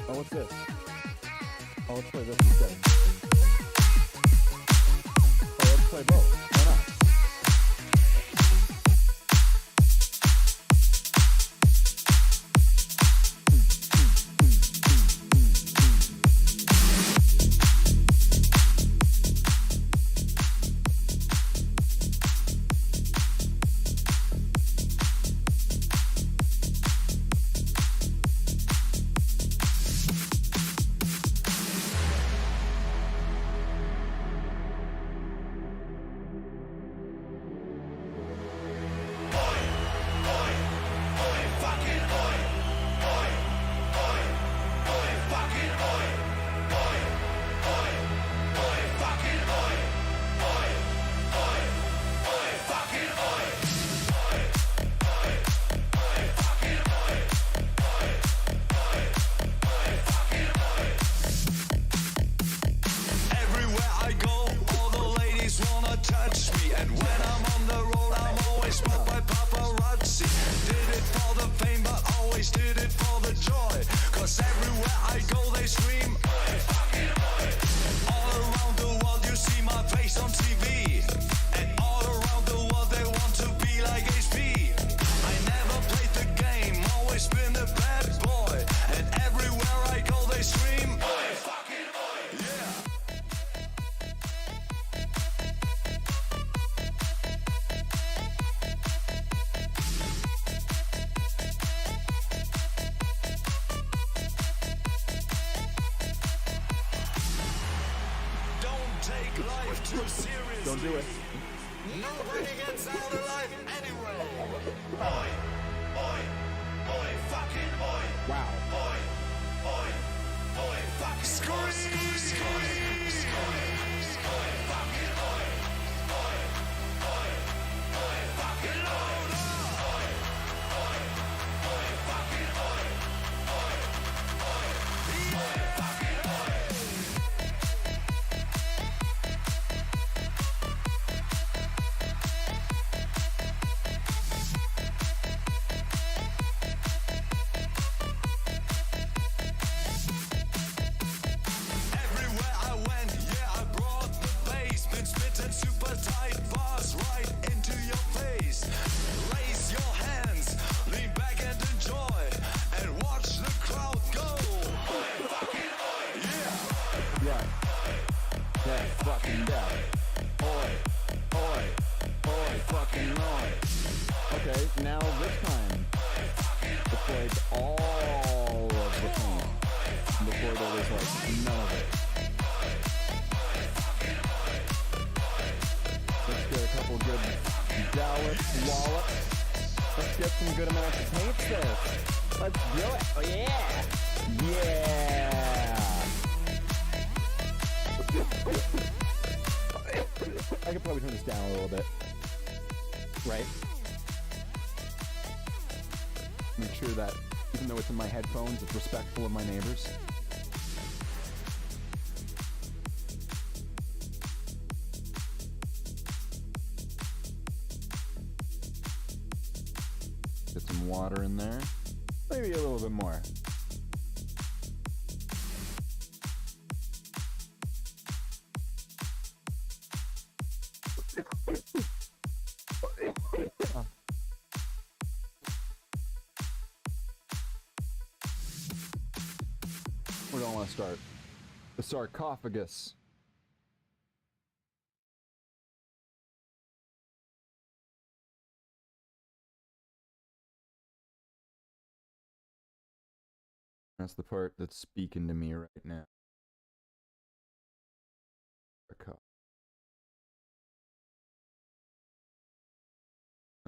Oh, what's this? Oh, let's play this instead. Oh, let's play both. Why not? Don't do it. Nobody gets out alive anyway. Wow. fucking noise. Okay, now this time, it's like all of the paint. Before there was like none of it. Let's get a couple good Dallas wallops. Let's get some good amounts of paints there. Let's do it. Oh yeah. Yeah. I could probably turn this down a little bit. Right? Make sure that even though it's in my headphones, it's respectful of my neighbors. Get some water in there. Maybe a little bit more. We don't want to start. The sarcophagus. That's the part that's speaking to me right now.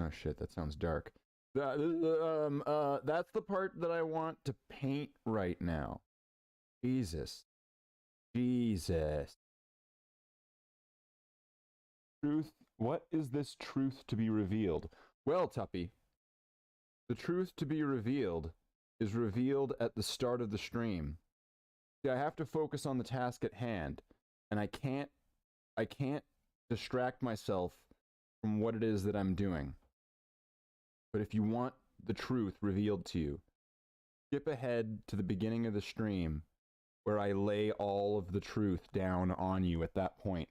Oh shit, that sounds dark. That's the part that I want to paint right now. Jesus. Jesus. Truth. What is this truth to be revealed? Well, Tuppy, the truth to be revealed is revealed at the start of the stream. See, I have to focus on the task at hand, and I can't distract myself from what it is that I'm doing. But if you want the truth revealed to you, skip ahead to the beginning of the stream where I lay all of the truth down on you at that point.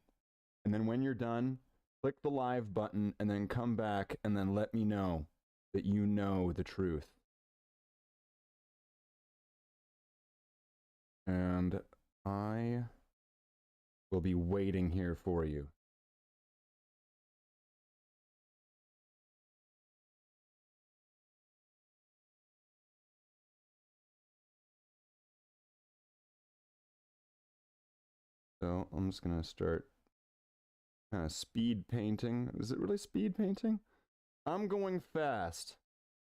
And then when you're done, click the live button and then come back and then let me know that you know the truth. And I will be waiting here for you. So I'm just going to start kind of speed painting. Is it really speed painting? I'm going fast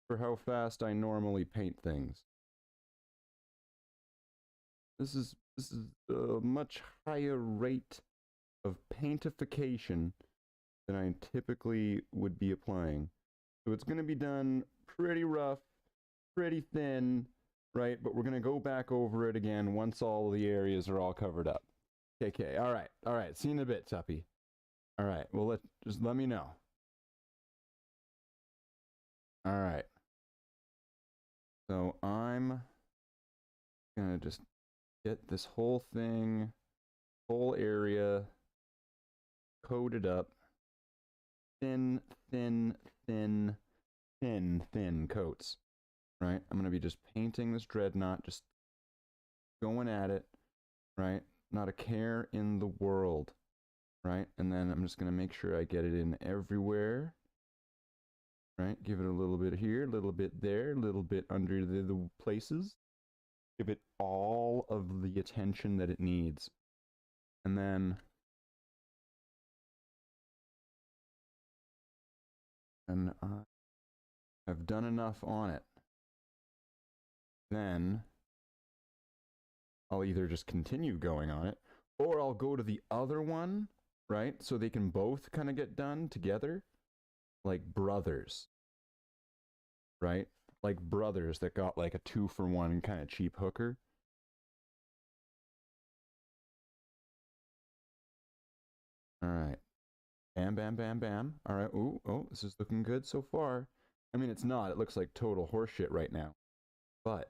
for how fast I normally paint things. This is a much higher rate of paintification than I typically would be applying. So it's going to be done pretty rough, pretty thin, right? But we're going to go back over it again once all the areas are all covered up. Okay, all right. See you in a bit, Tuppy. All right, well, just let me know. All right. So I'm gonna just get this whole thing, whole area coated up. Thin coats, right? I'm gonna be just painting this dreadnought, just going at it, right? Not a care in the world, right? And then I'm just gonna make sure I get it in everywhere, right? Give it a little bit here, a little bit there, a little bit under the places. Give it all of the attention that it needs. And then I've done enough on it. Then I'll either just continue going on it, or I'll go to the other one, right? So they can both kind of get done together, like brothers, right? Like brothers that got like a 2-for-1 kind of cheap hooker. All right. Bam, bam, bam, bam. All right. Ooh, oh, this is looking good so far. I mean, it's not. It looks like total horseshit right now. But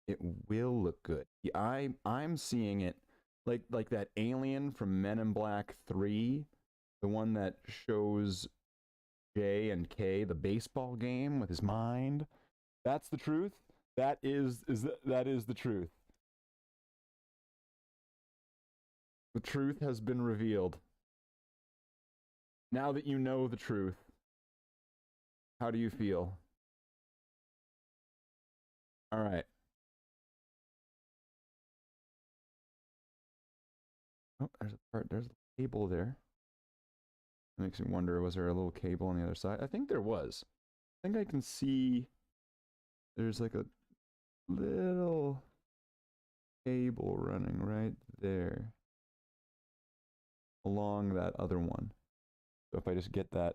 it will look good. I'm seeing it like that alien from Men in Black 3, the one that shows J and K the baseball game with his mind. That's the truth. That is the truth. The truth has been revealed. Now that you know the truth, how do you feel? All right. Oh, there's a part. There's a cable there. It makes me wonder, was there a little cable on the other side? I think there was. I think I can see there's like a little cable running right there along that other one. So if I just get that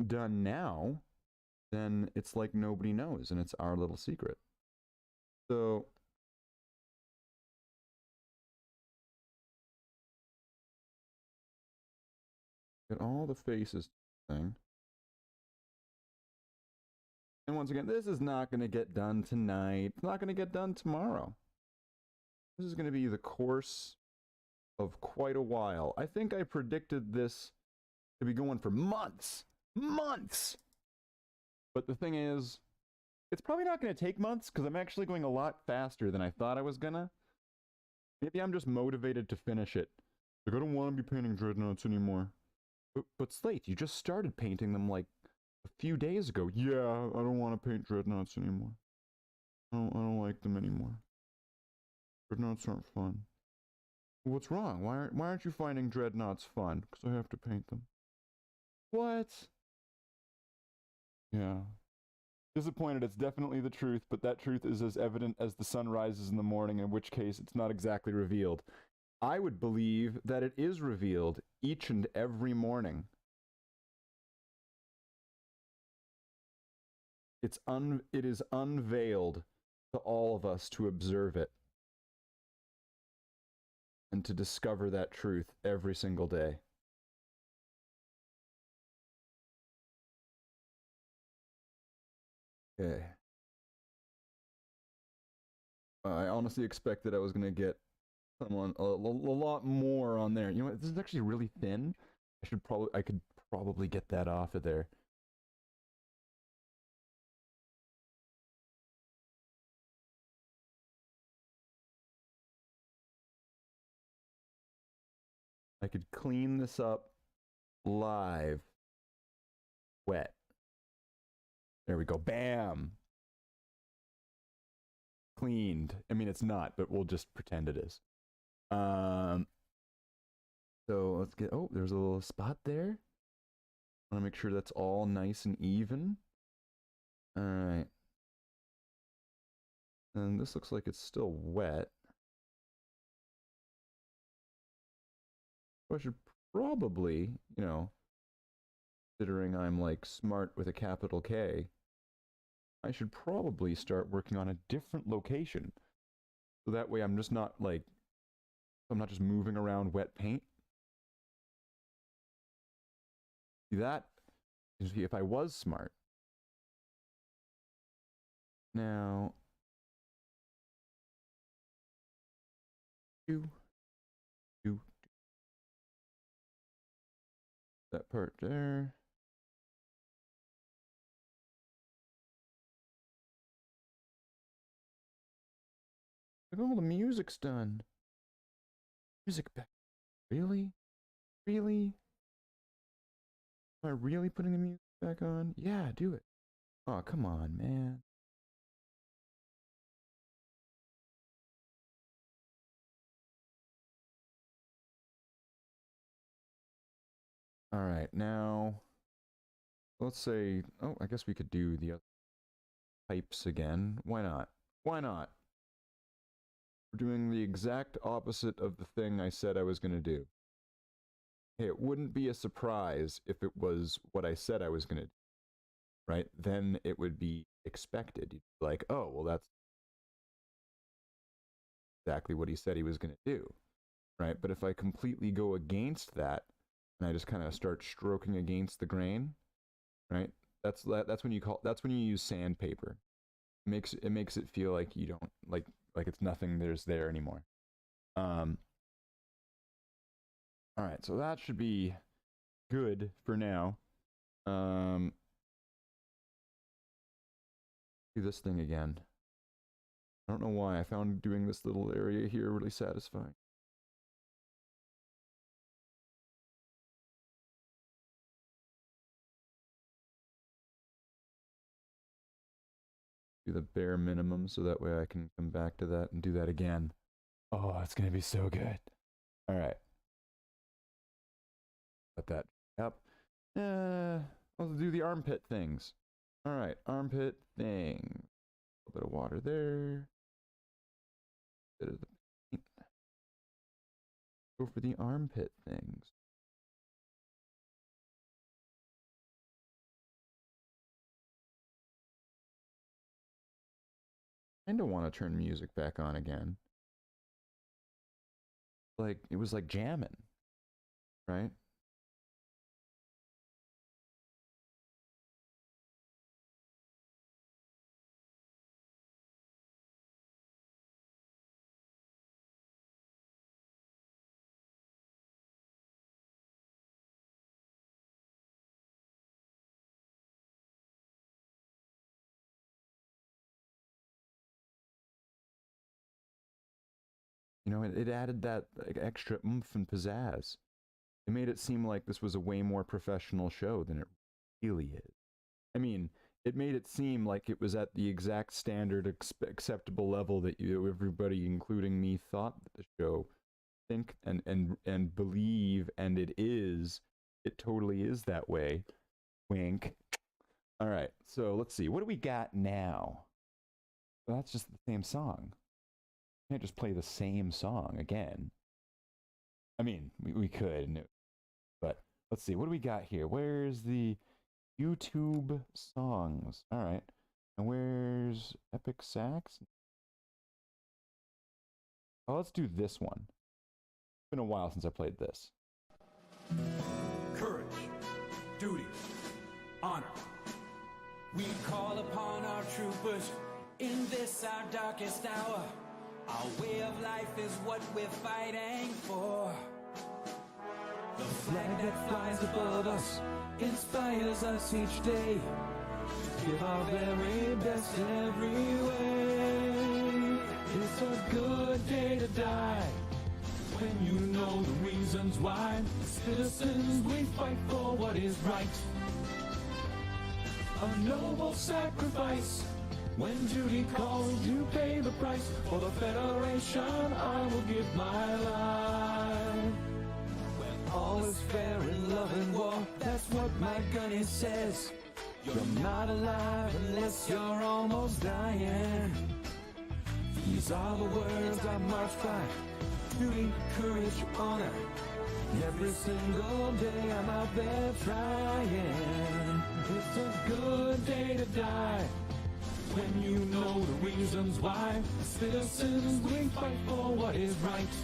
done now, then it's like nobody knows and it's our little secret. So get all the faces thing. And once again, this is not going to get done tonight. It's not going to get done tomorrow. This is going to be the course of quite a while. I think I predicted this to be going for months. Months! But the thing is, it's probably not going to take months because I'm actually going a lot faster than I thought I was gonna. Maybe I'm just motivated to finish it. Like, I don't want to be painting dreadnoughts anymore. But Slate, you just started painting them like a few days ago. Yeah, I don't want to paint dreadnoughts anymore. I don't like them anymore. Dreadnoughts aren't fun. What's wrong? Why aren't you finding dreadnoughts fun? Because I have to paint them. What? Yeah. Disappointed, it's definitely the truth, but that truth is as evident as the sun rises in the morning, in which case it's not exactly revealed. I would believe that it is revealed each and every morning. It is unveiled to all of us to observe it and to discover that truth every single day. Okay. I honestly expected I was going to get someone a lot more on there. You know what? This is actually really thin. I could probably get that off of there. I could clean this up live. Wet. There we go. Bam. Cleaned. I mean, it's not, but we'll just pretend it is. So let's get, oh, there's a little spot there. I want to make sure that's all nice and even. All right. And this looks like it's still wet. I should probably, you know, considering I'm like smart with a capital K, I should probably start working on a different location. So that way I'm just not like, I'm not just moving around wet paint. That is if I was smart. Now, that part there. Look, all the music's done. Music back. Really? Really? Am I really putting the music back on? Yeah, do it. Oh, come on, man. All right, now let's say, oh, I guess we could do the other pipes again. Why not? Why not? We're doing the exact opposite of the thing I said I was going to do. Hey, it wouldn't be a surprise if it was what I said I was going to do, right? Then it would be expected. You'd be like, oh, well, that's exactly what he said he was going to do, right? But if I completely go against that and I just kind of start stroking against the grain, right? That's when you use sandpaper. It makes it feel like you don't like it's nothing there's there anymore. All right, so that should be good for now. Do this thing again. I don't know why I found doing this little area here really satisfying. do the bare minimum so that way I can come back to that and do that again. Oh, it's gonna be so good. All right. Let that up. I'll do the armpit things. All right, armpit thing. A little bit of water there. Bit of the paint. Go for the armpit things. I kind of want to turn music back on again. Like, it was like jamming, right? You know, it added that extra oomph and pizzazz. It made it seem like this was a way more professional show than it really is. I mean, it made it seem like it was at the exact standard acceptable level that everybody, including me, thought that the show think and believe, and it is. It totally is that way. Wink. All right, so let's see. What do we got now? Well, that's just the same song. Can't just play the same song again. I mean, we could, but let's see. What do we got here? Where's the YouTube songs? All right. And where's Epic Sax? Oh, let's do this one. It's been a while since I played this. Courage, duty, honor. We call upon our troopers in this our darkest hour. Our way of life is what we're fighting for. The flag that flies above us inspires us each day to give our very best every way. It's a good day to die when you know the reasons why. Citizens, we fight for what is right. A noble sacrifice. When duty calls, you pay the price. For the Federation, I will give my life. When all is fair in love and war, that's what my gunny says. You're not alive unless you're almost dying. These are the words I march by. Duty, courage, honor. Every single day I'm out there trying. It's a good day to die when you know the reasons why. Citizens, we fight for what is right.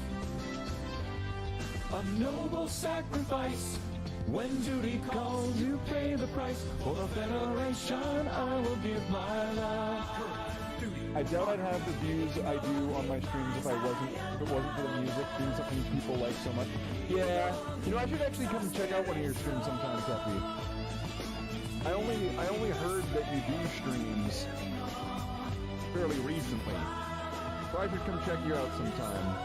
A noble sacrifice. When duty calls, you pay the price. For the Federation, I will give my life. I doubt I'd have the views I do on my streams if it wasn't for the music being something people like so much. Yeah, you know, I should actually come check out one of your streams sometime, Tuffy. I only heard that you do streams fairly recently, so I should come check you out sometime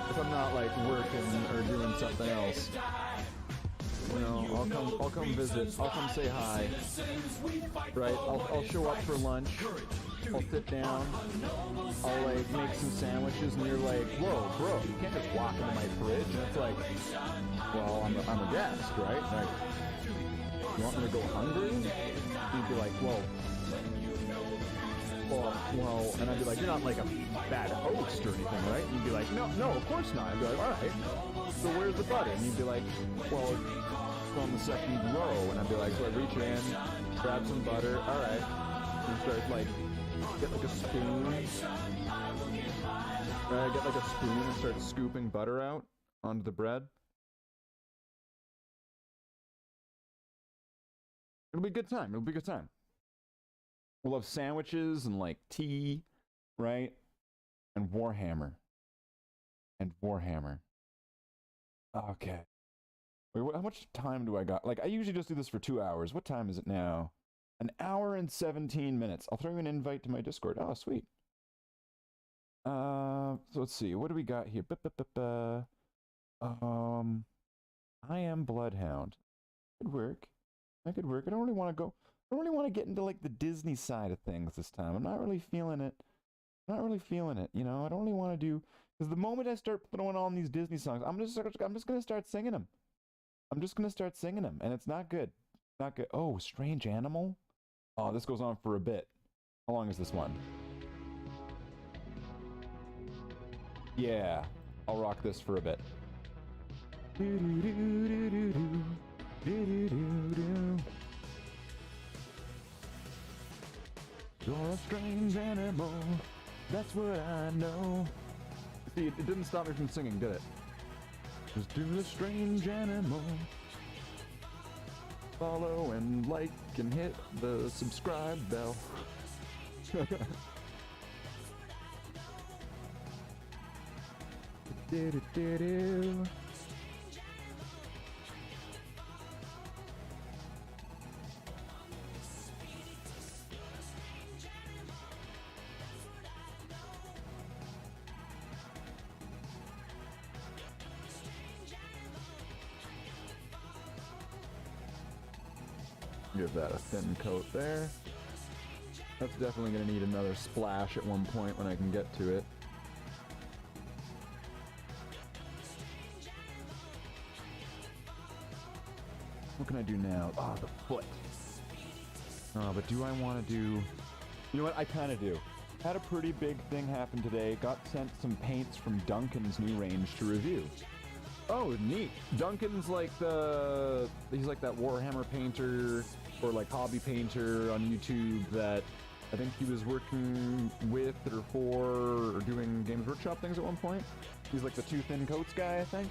if I'm not like working or doing something else. You know, I'll come visit. I'll come say hi. Right? I'll show up for lunch. I'll sit down. I'll like make some sandwiches, and you're like, "Whoa, bro! You can't just walk into my fridge." And it's like, "Well, I'm a guest, right? Like, you want me to go hungry?" You'd be like, "Well," and I'd be like, "You're not like a bad host or anything, right?" And you'd be like, "No, of course not." I'd be like, "All right. So where's the butter?" And you'd be like, "Well, it's on the second row." And I'd be like, "So I reach in, grab some butter. All right." And start like, get like a spoon. Right, get like a spoon and start scooping butter out onto the bread. It'll be a good time. It'll be a good time. We'll have sandwiches and like tea, right? And Warhammer. Okay. Wait, how much time do I got? Like, I usually just do this for 2 hours. What time is it now? 1 hour and 17 minutes. I'll throw you an invite to my Discord. Oh, sweet. So let's see. What do we got here? I am Bloodhound. Could work. I could work. I don't really want to go. don't really want to get into like the Disney side of things this time. I'm not really feeling it. Not really feeling it, you know. I don't really want to do, because the moment I start throwing on these Disney songs, I'm just gonna start singing them. I'm just gonna start singing them, and it's not good. Not good. Oh, Strange Animal. Oh, this goes on for a bit. How long is this one? Yeah, I'll rock this for a bit. You're a strange animal, that's what I know. See, it didn't stop me from singing, did it? Just do the strange animal. Follow and like and hit the subscribe bell. Do-do-do-do. Give that a thin coat there. That's definitely going to need another splash at one point when I can get to it. What can I do now? Oh, the foot. Oh, but do I want to do... You know what? I kind of do. Had a pretty big thing happen today. Got sent some paints from Duncan's new range to review. Oh, neat. Duncan's like he's like that Warhammer painter or like hobby painter on YouTube that I think he was working with or for or doing Games Workshop things at one point. He's like the two thin coats guy, I think.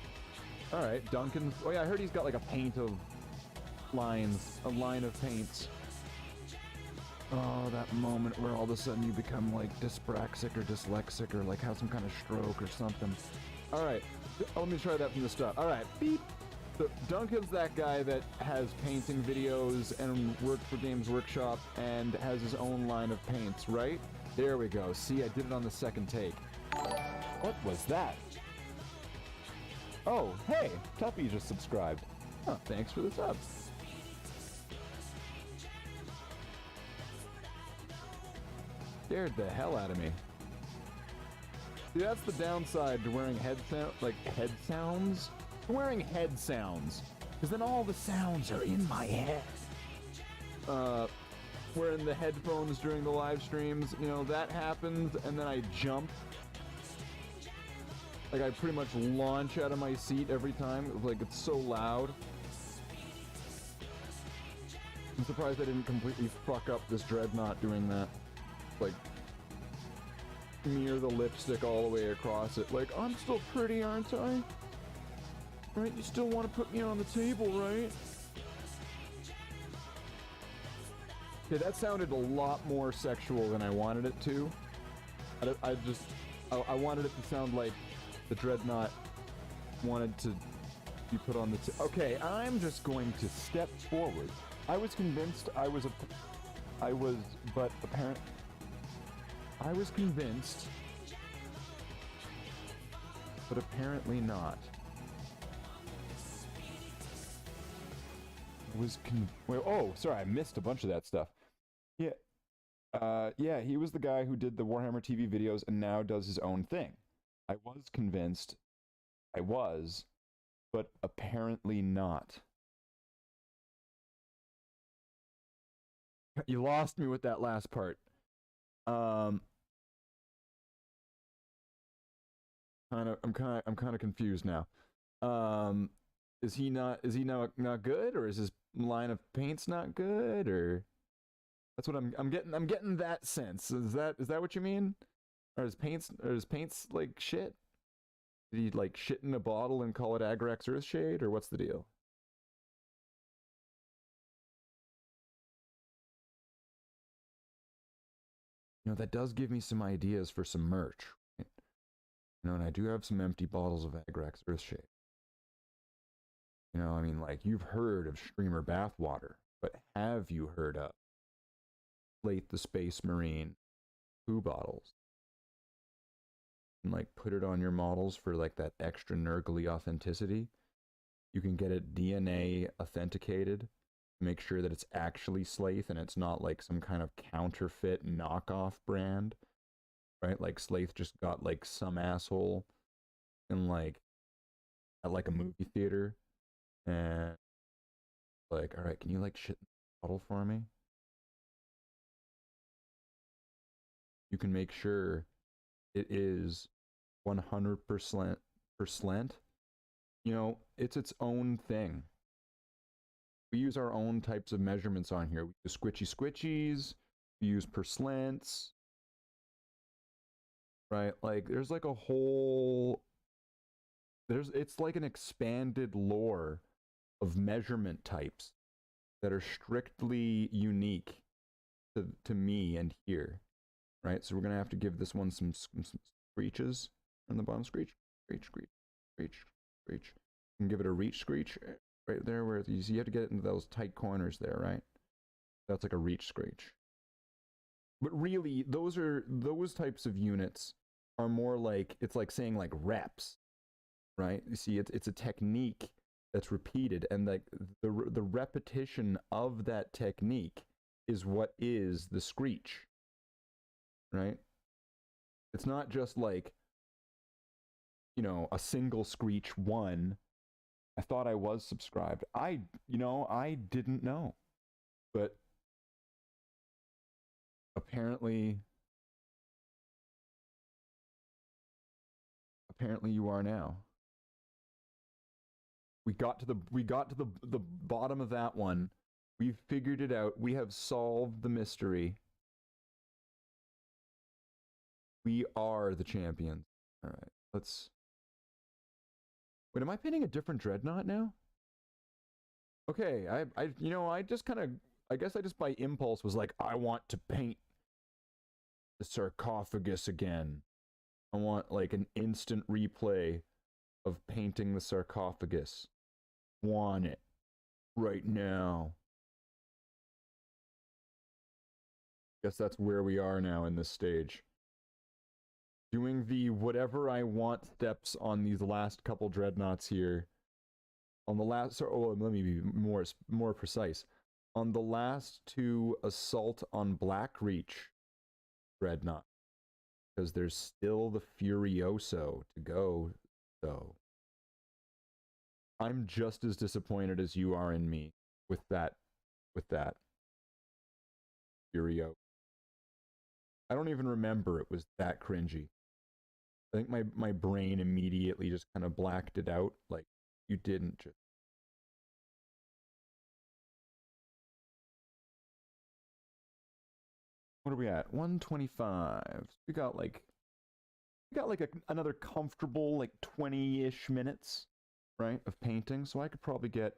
All right, Duncan's. Oh yeah, I heard he's got like a paint of lines, a line of paints. Oh, that moment where all of a sudden you become like dyspraxic or dyslexic or like have some kind of stroke or something. All right. Let me try that from the start. All right, beep. So Duncan's that guy that has painting videos and worked for Games Workshop and has his own line of paints, right? There we go. See, I did it on the second take. What was that? Oh, hey, Tuffy just subscribed. Oh, thanks for the sub. Scared the hell out of me. See, that's the downside to wearing head sounds. Wearing head sounds, because then all the sounds are in my head. Wearing the headphones during the live streams, you know, that happens, and then I jump. Like I pretty much launch out of my seat every time. Like it's so loud. I'm surprised I didn't completely fuck up this dreadnought doing that. Like. Smear the lipstick all the way across it. Like, I'm still pretty, aren't I? Right? You still want to put me on the table, right? Okay, that sounded a lot more sexual than I wanted it to. I wanted it to sound like the dreadnought wanted to be put on the table. Okay, I'm just going to step forward. I was convinced I was convinced, but apparently not. Wait, oh, sorry, I missed a bunch of that stuff. Yeah. Yeah, he was the guy who did the Warhammer TV videos and now does his own thing. I was convinced but apparently not. You lost me with that last part. I'm kind of confused now. Is he not good, or is his line of paints not good, or that's what I'm getting that sense. Is that what you mean? Or his paints like shit? Did he like shit in a bottle and call it Agrax Earthshade, or what's the deal? You know, that does give me some ideas for some merch. Right? You know, and I do have some empty bottles of Agrax Earthshade. You know, I mean, like, you've heard of Streamer Bathwater, but have you heard of Slate the Space Marine poo bottles? And, like, put it on your models for, like, that extra nurgly authenticity. You can get it DNA authenticated make sure that it's actually Slaith and it's not like some kind of counterfeit knockoff brand, right? Like Slaith just got like some asshole in like at like a movie theater and like, all right, can you like shit in the bottle for me? You can make sure it is 100%, you know, it's its own thing. We use our own types of measurements on here. We use squishies, we use percents, right? Like there's like a whole, it's like an expanded lore of measurement types that are strictly unique to me and here, right? So we're gonna have to give this one some screeches on the bottom. Screech, screech, screech, screech, screech. And give it a reach screech right there where you see you have to get it into those tight corners there, right? That's like a reach screech. But really, those types of units are more like, it's like saying like reps, right? You see, it's a technique that's repeated, and like the repetition of that technique is what is the screech, right? It's not just like, you know, a single screech one. I thought I was subscribed. I didn't know, but apparently you are now. We got to the bottom of that one. We've figured it out. We have solved the mystery. We are the champions. All right, let's. Wait, am I painting a different dreadnought now? Okay, I just kind of, I guess I just by impulse was like, I want to paint the sarcophagus again. I want like an instant replay of painting the sarcophagus. Want it right now. Guess that's where we are now in this stage. Doing the whatever I want steps on these last couple dreadnoughts here. On the last, let me be more precise. On the last two assault on Blackreach dreadnought, because there's still the Furioso to go. So I'm just as disappointed as you are in me with that Furio. I don't even remember it was that cringy. I think my brain immediately just kind of blacked it out. Like, you didn't just. What are we at? 125. We got like another comfortable like 20-ish minutes, right, of painting. So I could probably get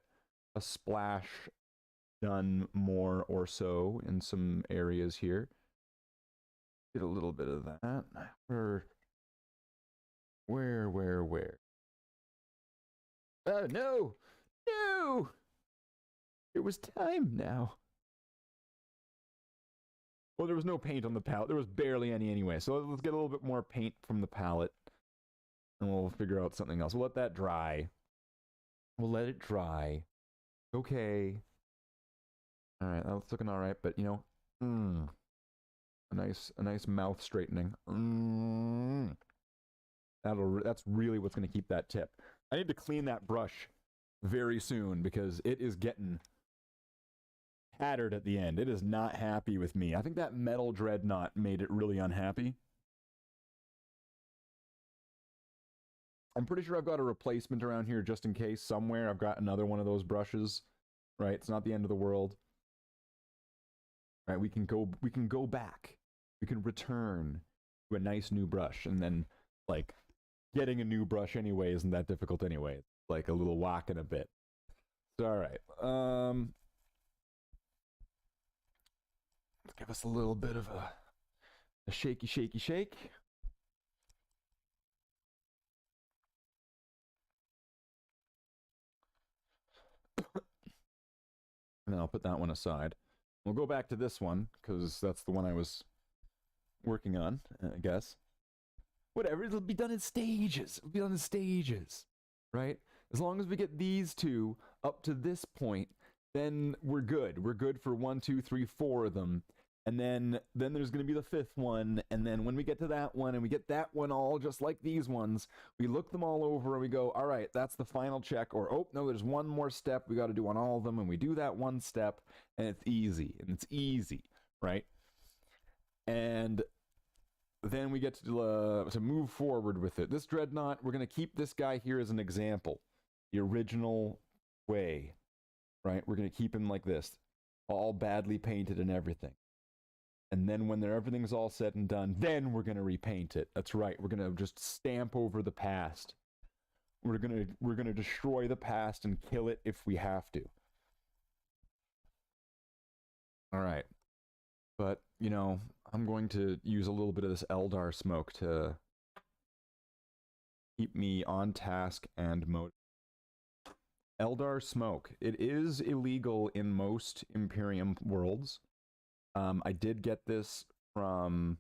a splash done more or so in some areas here. Get a little bit of that. Where? No! No! It was time now. Well, there was no paint on the palette. There was barely any anyway. So let's get a little bit more paint from the palette. And we'll figure out something else. We'll let that dry. We'll let it dry. Okay. Alright, that's looking alright, but you know, a nice mouth straightening. That's really what's going to keep that tip. I need to clean that brush very soon because it is getting tattered at the end. It is not happy with me. I think that metal dreadnought made it really unhappy. I'm pretty sure I've got a replacement around here just in case. Somewhere I've got another one of those brushes. Right? It's not the end of the world. Right? We can go back. We can return to a nice new brush, and then like getting a new brush anyway isn't that difficult anyway. It's like a little whack and a bit. So, all right. Let's give us a little bit of a shaky shake. And then I'll put that one aside. We'll go back to this one, because that's the one I was working on, I guess. Whatever, it'll be done in stages. Right? As long as we get these two up to this point, then we're good. We're good for 1, 2, 3, 4 of them. And then there's going to be the 5th one. And then when we get to that one and we get that one all just like these ones, we look them all over and we go, all right, that's the final check. Or, oh, no, there's one more step we got to do on all of them. And we do that one step and it's easy. And it's easy, right? And then we get to move forward with it. This Dreadnought, we're going to keep this guy here as an example. The original way, right? We're going to keep him like this, all badly painted and everything. And then when everything's all said and done, then we're going to repaint it. That's right. We're going to just stamp over the past. We're going to destroy the past and kill it if we have to. All right. But, you know, I'm going to use a little bit of this Eldar smoke to keep me on task and motivated. Eldar smoke. It is illegal in most Imperium worlds. I did get this from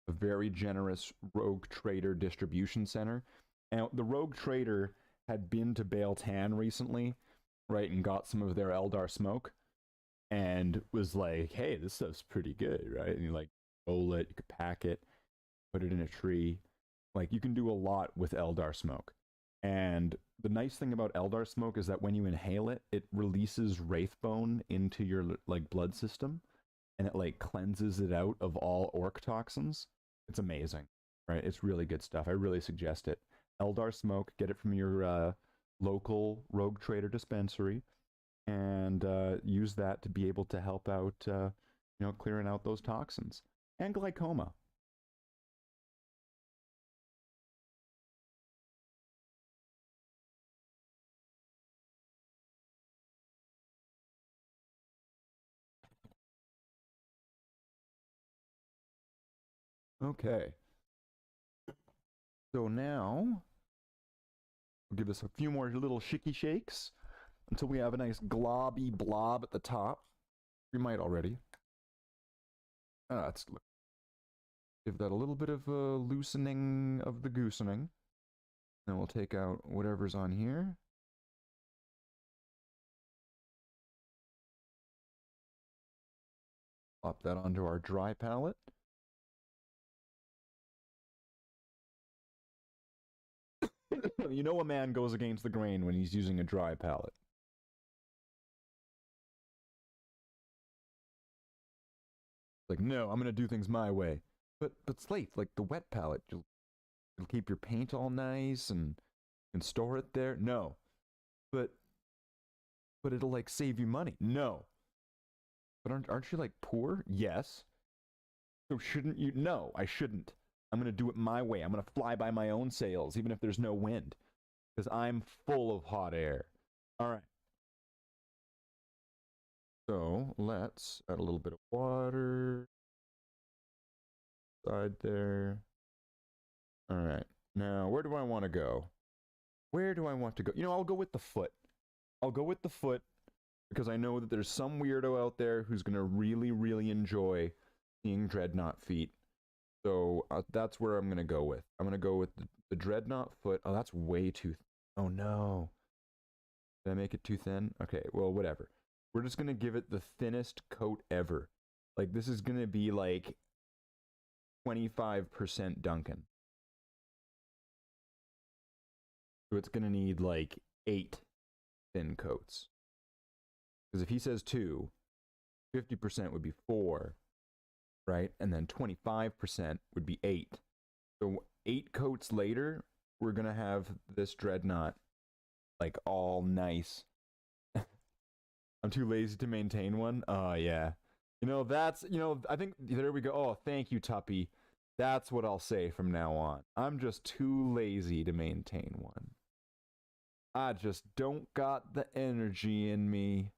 a very generous rogue trader distribution center. And the rogue trader had been to Baal Tan recently, right, and got some of their Eldar smoke, and was like, hey, this stuff's pretty good, right? And you like roll it, you could pack it, put it in a tree. Like, you can do a lot with Eldar smoke. And the nice thing about Eldar smoke is that when you inhale it, it releases Wraithbone into your like blood system. And it like cleanses it out of all orc toxins. It's amazing, right? It's really good stuff. I really suggest it. Eldar smoke, get it from your local rogue trader dispensary, and use that to be able to help out, you know, clearing out those toxins and glaucoma. Okay. So now, we'll give this a few more little shaky shakes until we have a nice globby blob at the top. We might already. Let's give that a little bit of a loosening of the goosening. Then we'll take out whatever's on here. Plop that onto our dry palette. You know a man goes against the grain when he's using a dry palette. Like, no, I'm gonna do things my way. But Slate, like the wet palette, it'll keep your paint all nice and you can store it there. No. But it'll like save you money. No. But aren't you like poor? Yes. So shouldn't you? No, I shouldn't. I'm going to do it my way. I'm going to fly by my own sails, even if there's no wind. Because I'm full of hot air. All right. So let's add a little bit of water. Side there. All right. Now, where do I want to go? Where do I want to go? You know, I'll go with the foot. I'll go with the foot because I know that there's some weirdo out there who's going to really, really enjoy seeing Dreadnought feet. So that's where I'm going to go with. I'm going to go with the Dreadnought foot. Oh, that's way too... Oh, no. Did I make it too thin? Okay, well, whatever. We're just going to give it the thinnest coat ever. Like, this is going to be like 25% Duncan. So it's going to need like 8 thin coats. Because if he says 2, 50% would be 4. Right? And then 25% would be 8. So 8 coats later, we're going to have this Dreadnought like all nice. I'm too lazy to maintain one. Oh, yeah. You know, that's, you know, I think, there we go. Oh, thank you, Tuppy. That's what I'll say from now on. I'm just too lazy to maintain one. I just don't got the energy in me.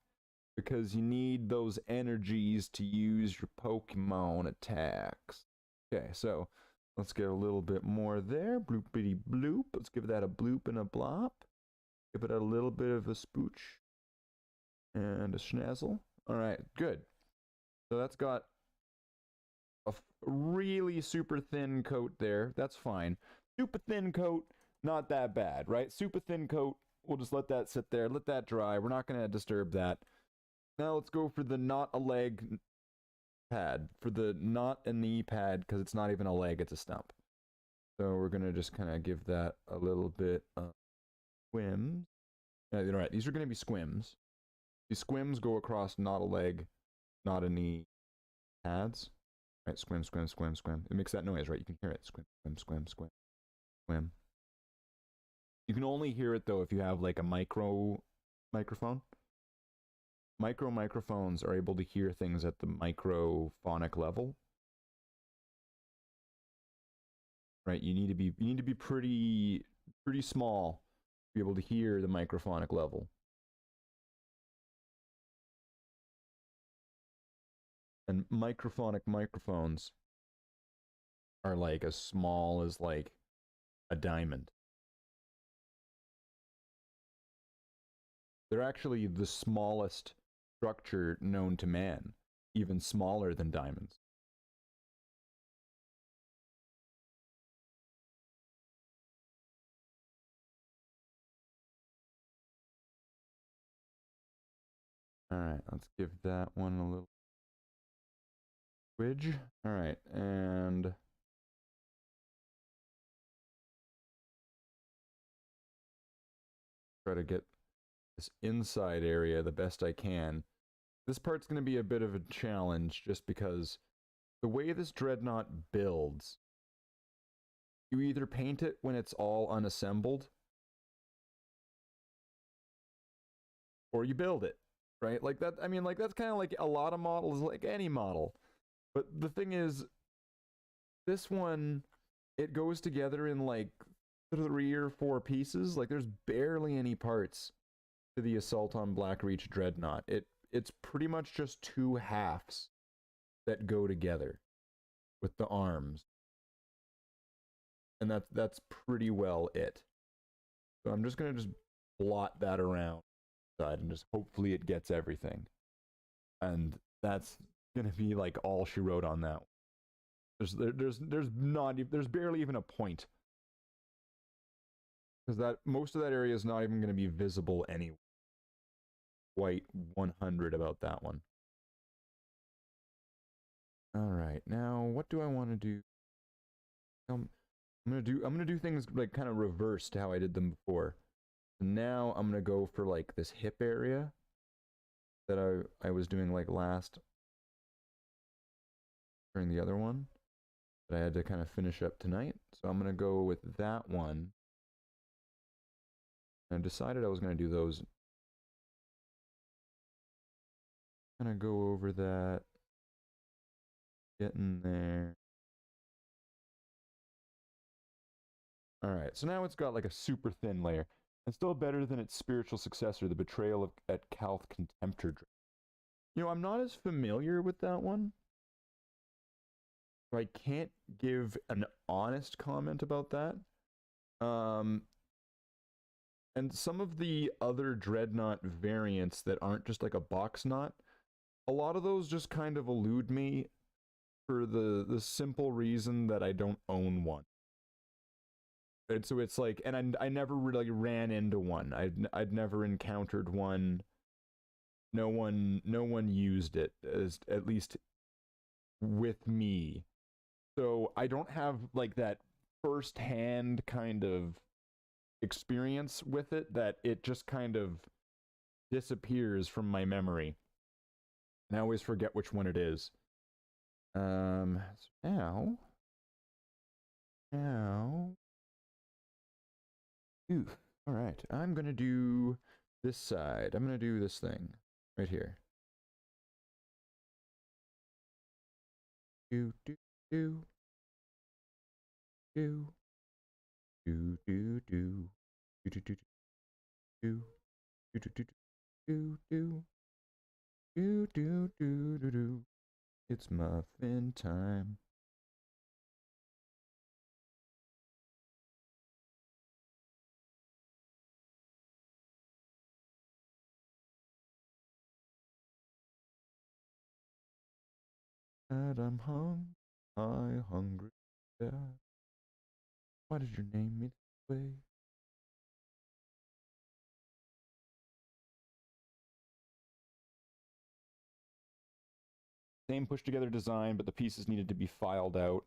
Because you need those energies to use your Pokemon attacks. Okay, so let's get a little bit more there. Bloopity bloop. Let's give that a bloop and a blop. Give it a little bit of a spooch. And a schnazzle. Alright, good. So that's got a really super thin coat there. That's fine. Super thin coat, not that bad, right? Super thin coat, we'll just let that sit there. Let that dry. We're not going to disturb that. Now let's go for the not a leg pad. For the not a knee pad, because it's not even a leg, it's a stump. So we're going to just kind of give that a little bit of squims. You're right, these are going to be squims. These squims go across not a leg, not a knee pads. Right, squim, squim, squim, squim. It makes that noise, right? You can hear it. Squim, squim, squim, squim, squim. You can only hear it, though, if you have, like, a microphone. Microphones are able to hear things at the microphonic level. Right, you need to be pretty small to be able to hear the microphonic level. And microphonic microphones are like as small as like a diamond. They're actually the smallest structure known to man, even smaller than diamonds. All right, let's give that one a little twidge. All right, and try to get this inside area the best I can. This part's going to be a bit of a challenge just because the way this dreadnought builds, you either paint it when it's all unassembled or you build it, right? Like that, I mean, like that's kind of like a lot of models, like any model. But the thing is, this one, it goes together in like 3 or 4 pieces. Like there's barely any parts to the Assault on Blackreach Dreadnought. It's pretty much just 2 halves that go together with the arms. And that's pretty well it. So I'm just gonna just blot that around side and just hopefully it gets everything. And that's gonna be like all she wrote on that. There's barely even a point. Because that most of that area is not even gonna be visible anyway. Quite 100 about that one. Alright, now what do I want to do? I'm gonna do things like kind of reverse to how I did them before. So now I'm gonna go for like this hip area that I was doing like last during the other one that I had to kind of finish up tonight. So I'm gonna go with that one. And I decided I was gonna do those. Gonna go over that. Get in there. Alright, so now it's got like a super thin layer. And still better than its spiritual successor, the Betrayal at Calth Contemptor. You know, I'm not as familiar with that one. So I can't give an honest comment about that. And some of the other Dreadnought variants that aren't just like a box knot, a lot of those just kind of elude me for the simple reason that I don't own one. And so it's like, and I never really ran into one. I'd never encountered one. No one used it, as at least with me. So I don't have like that first-hand kind of experience with it, that it just kind of disappears from my memory. And I always forget which one it is. So now. Ooh, alright. I'm gonna do this side. I'm gonna do this thing. Right here. Do, do, do. Do. Do, do, do. Do, do, do, do. Do, do, do, do, do. Do, do, do, do, do. It's muffin time. And I'm hungry. Yeah. Why did you name me this way? same push together design, but the pieces needed to be filed out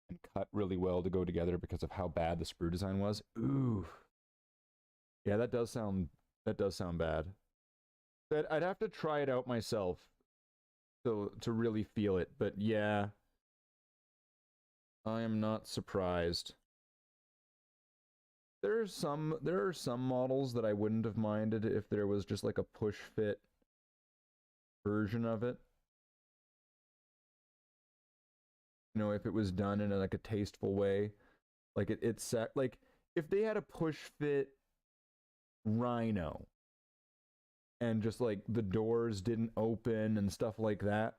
and cut really well to go together because of how bad the sprue design was. Ooh. Yeah, that does sound bad. But I'd have to try it out myself to really feel it, but yeah. I am not surprised. There are some models that I wouldn't have minded if there was just like a push fit version of it. You know, if it was done in like a tasteful way, like it's like if they had a push fit Rhino and just like the doors didn't open and stuff like that,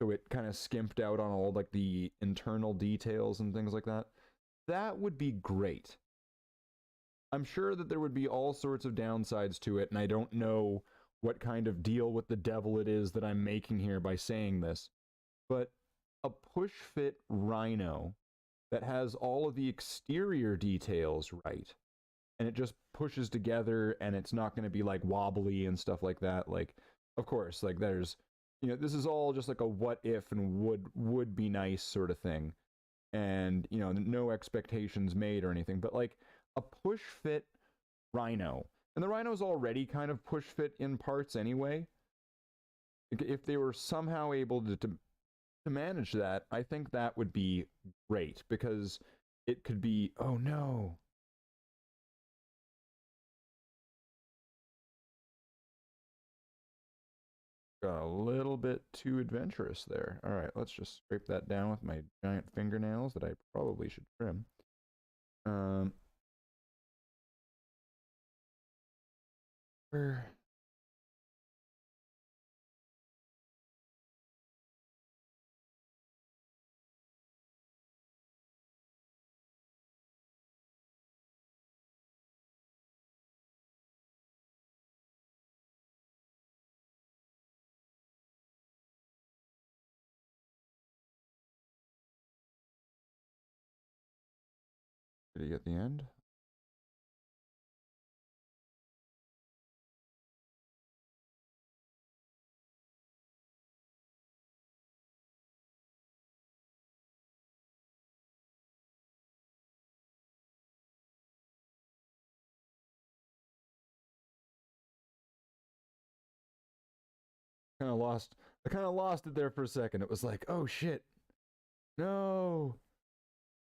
so it kind of skimped out on all like the internal details and things like that, that would be great. I'm sure that there would be all sorts of downsides to it, and I don't know what kind of deal with the devil it is that I'm making here by saying this, but a push fit Rhino that has all of the exterior details right, and it just pushes together and it's not going to be like wobbly and stuff like that. Like, of course, like there's, you know, this is all just like a what if and would be nice sort of thing. And, you know, no expectations made or anything, but like a push fit Rhino, and the Rhino's already kind of push fit in parts anyway. If they were somehow able to manage that, I think that would be great, because it could be, oh no. Got a little bit too adventurous there. All right, let's just scrape that down with my giant fingernails that I probably should trim. Where? Did he get the end? I kind of lost it there for a second. It was like, oh shit. No.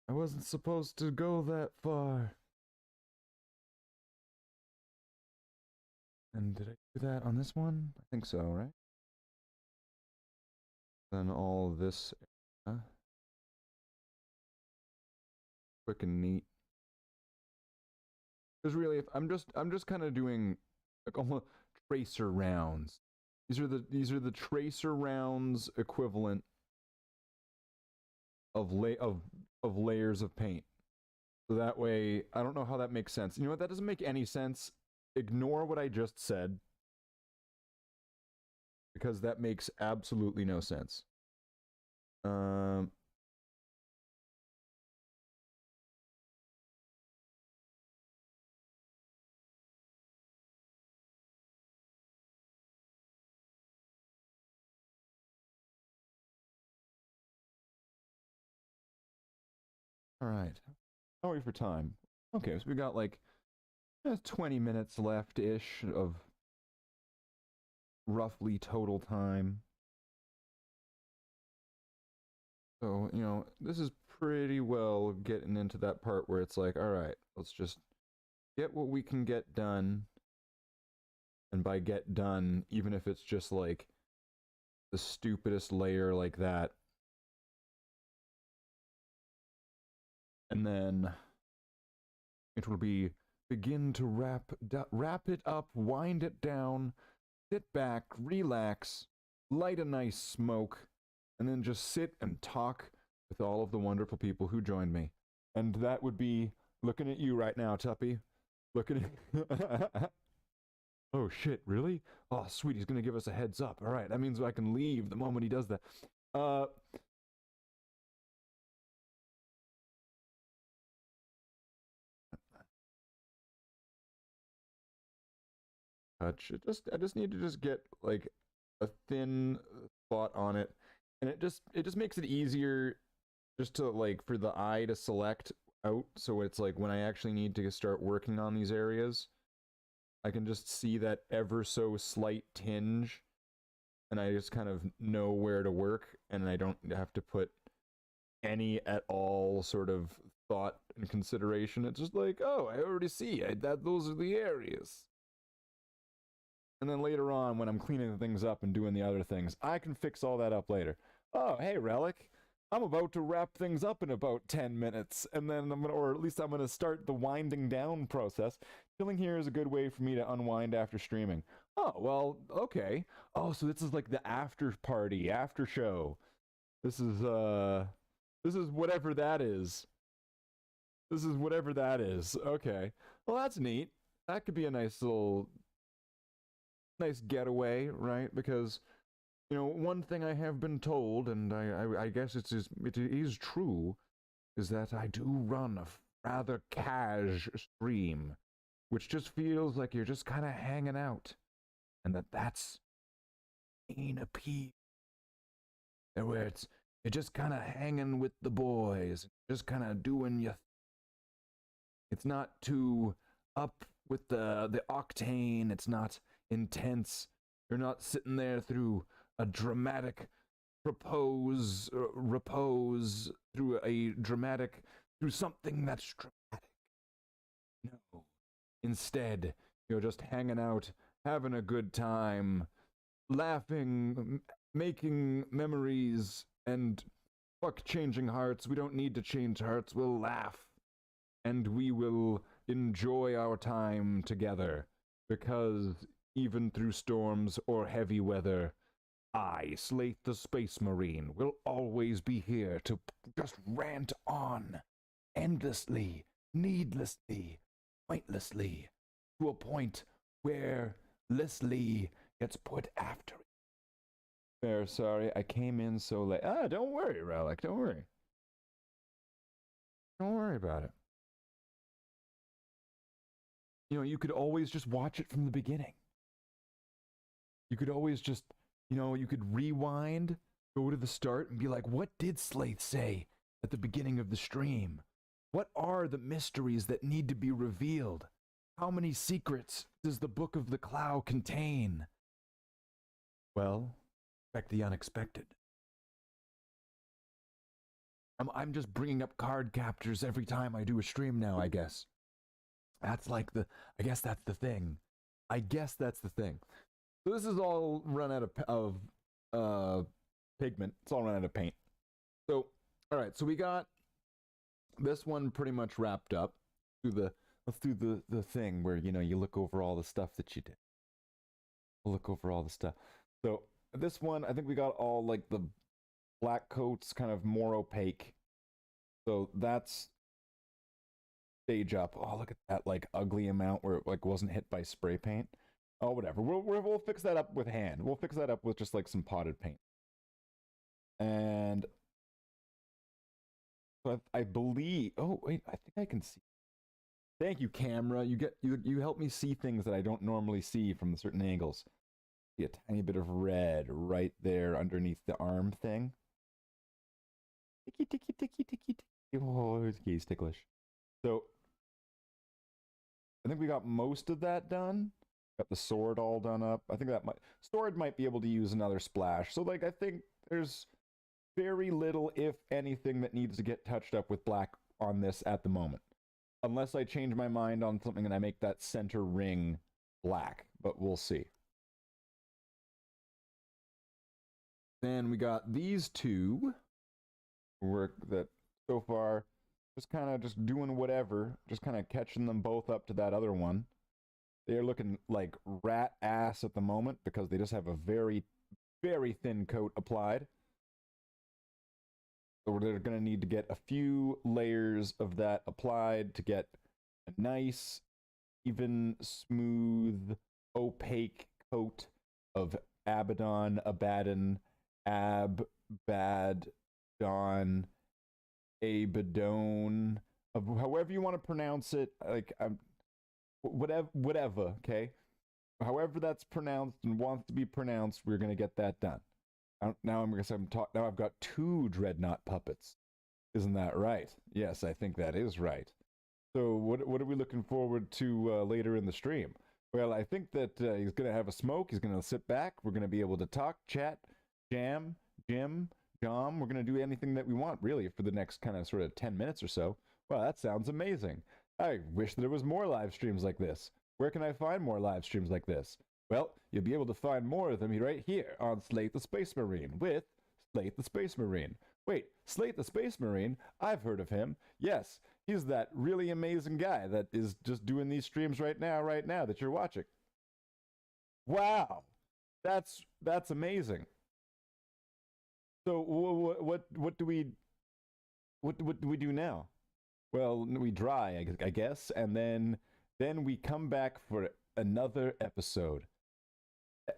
I wasn't supposed to go that far. And did I do that on this one? I think so, right? Then all this quick and neat. Because really, if I'm just kind of doing like almost tracer rounds. These are the tracer rounds equivalent of layers of paint. So that way, I don't know how that makes sense. You know what? That doesn't make any sense. Ignore what I just said, because that makes absolutely no sense. All right. How are we for time? Okay, so we got like 20 minutes left-ish of roughly total time. So, you know, this is pretty well getting into that part where it's like, all right, let's just get what we can get done. And by get done, even if it's just like the stupidest layer like that. And then it will be begin to wrap it up, wind it down, sit back, relax, light a nice smoke, and then just sit and talk with all of the wonderful people who joined me. And that would be looking at you right now, Tuppy. Looking at... Oh shit, really? Oh sweet, he's gonna give us a heads up. All right, that means I can leave the moment he does that. Touch it. I just need to just get like a thin spot on it. And it just makes it easier just to like for the eye to select out, so it's like when I actually need to start working on these areas, I can just see that ever so slight tinge, and I just kind of know where to work, and I don't have to put any at all sort of thought and consideration. It's just like, oh, I already see that those are the areas. And then later on, when I'm cleaning things up and doing the other things, I can fix all that up later. Oh, hey, Relic, I'm about to wrap things up in about 10 minutes, and then or at least I'm gonna start the winding down process. Chilling here is a good way for me to unwind after streaming. Oh, well, okay. Oh, so this is like the after party, after show. This is whatever that is. This is whatever that is. Okay. Well, that's neat. That could be a nice getaway, right? Because, one thing I have been told, and I guess it is true, is that I do run a rather cash stream, which just feels like you're just kind of hanging out, and that's being a pea, where you're just kind of hanging with the boys, just kind of doing your. It's not too up with the octane. It's not intense. You're not sitting there through a dramatic repose through something that's dramatic. No. Instead, you're just hanging out, having a good time, laughing, making memories, and fuck changing hearts. We don't need to change hearts. We'll laugh, and we will enjoy our time together, because even through storms or heavy weather, I, Slate the Space Marine, will always be here to just rant on, endlessly, needlessly, pointlessly, to a point where Leslie gets put after it. Fair, sorry, I came in so late. Don't worry, Relic, don't worry. Don't worry about it. You could always just watch it from the beginning. You could always just, you could rewind, go to the start, and be like, what did Slate say at the beginning of the stream? What are the mysteries that need to be revealed? How many secrets does the Book of the Cloud contain? Well, expect the unexpected. I'm just bringing up card captures every time I do a stream now, I guess. I guess that's the thing. So this is all run out of pigment. It's all run out of paint. So, all right. So we got this one pretty much wrapped up. Let's do the thing where you look over all the stuff that you did. We'll look over all the stuff. So this one, I think we got all like the black coats kind of more opaque. So that's stage up. Oh, look at that like ugly amount where it like wasn't hit by spray paint. Oh, whatever. We'll fix that up with hand. We'll fix that up with just like some potted paint. And so I believe. Oh wait, I think I can see. Thank you, camera. You help me see things that I don't normally see from certain angles. See a tiny bit of red right there underneath the arm thing. Ticky ticky ticky ticky ticky. Oh, it's ticklish. So I think we got most of that done. Got the sword all done up. I think that sword might be able to use another splash. So like I think there's very little, if anything, that needs to get touched up with black on this at the moment. Unless I change my mind on something and I make that center ring black. But we'll see. Then we got these two work that so far just kind of just doing whatever, just kind of catching them both up to that other one. They're looking like rat ass at the moment because they just have a very, very thin coat applied. So they're going to need to get a few layers of that applied to get a nice, even, smooth, opaque coat of Abaddon, Abaddon, of however you want to pronounce it, like whatever, okay? However that's pronounced and wants to be pronounced, we're going to get that done. Now now I've got 2 dreadnought puppets. Isn't that right? Yes, I think that is right. So what are we looking forward to later in the stream? Well, I think that he's gonna have a smoke. He's gonna sit back. We're gonna be able to talk, chat, jam, Jim, Jom. We're gonna do anything that we want, really, for the next kind of sort of 10 minutes or so. Well, that sounds amazing. I wish there was more live streams like this. Where can I find more live streams like this? Well, you'll be able to find more of them right here on Slate the Space Marine with Slate the Space Marine. Wait, Slate the Space Marine? I've heard of him. Yes, he's that really amazing guy that is just doing these streams right now that you're watching. Wow, that's amazing. So what do we do now? Well, we dry, I guess, and then we come back for another episode.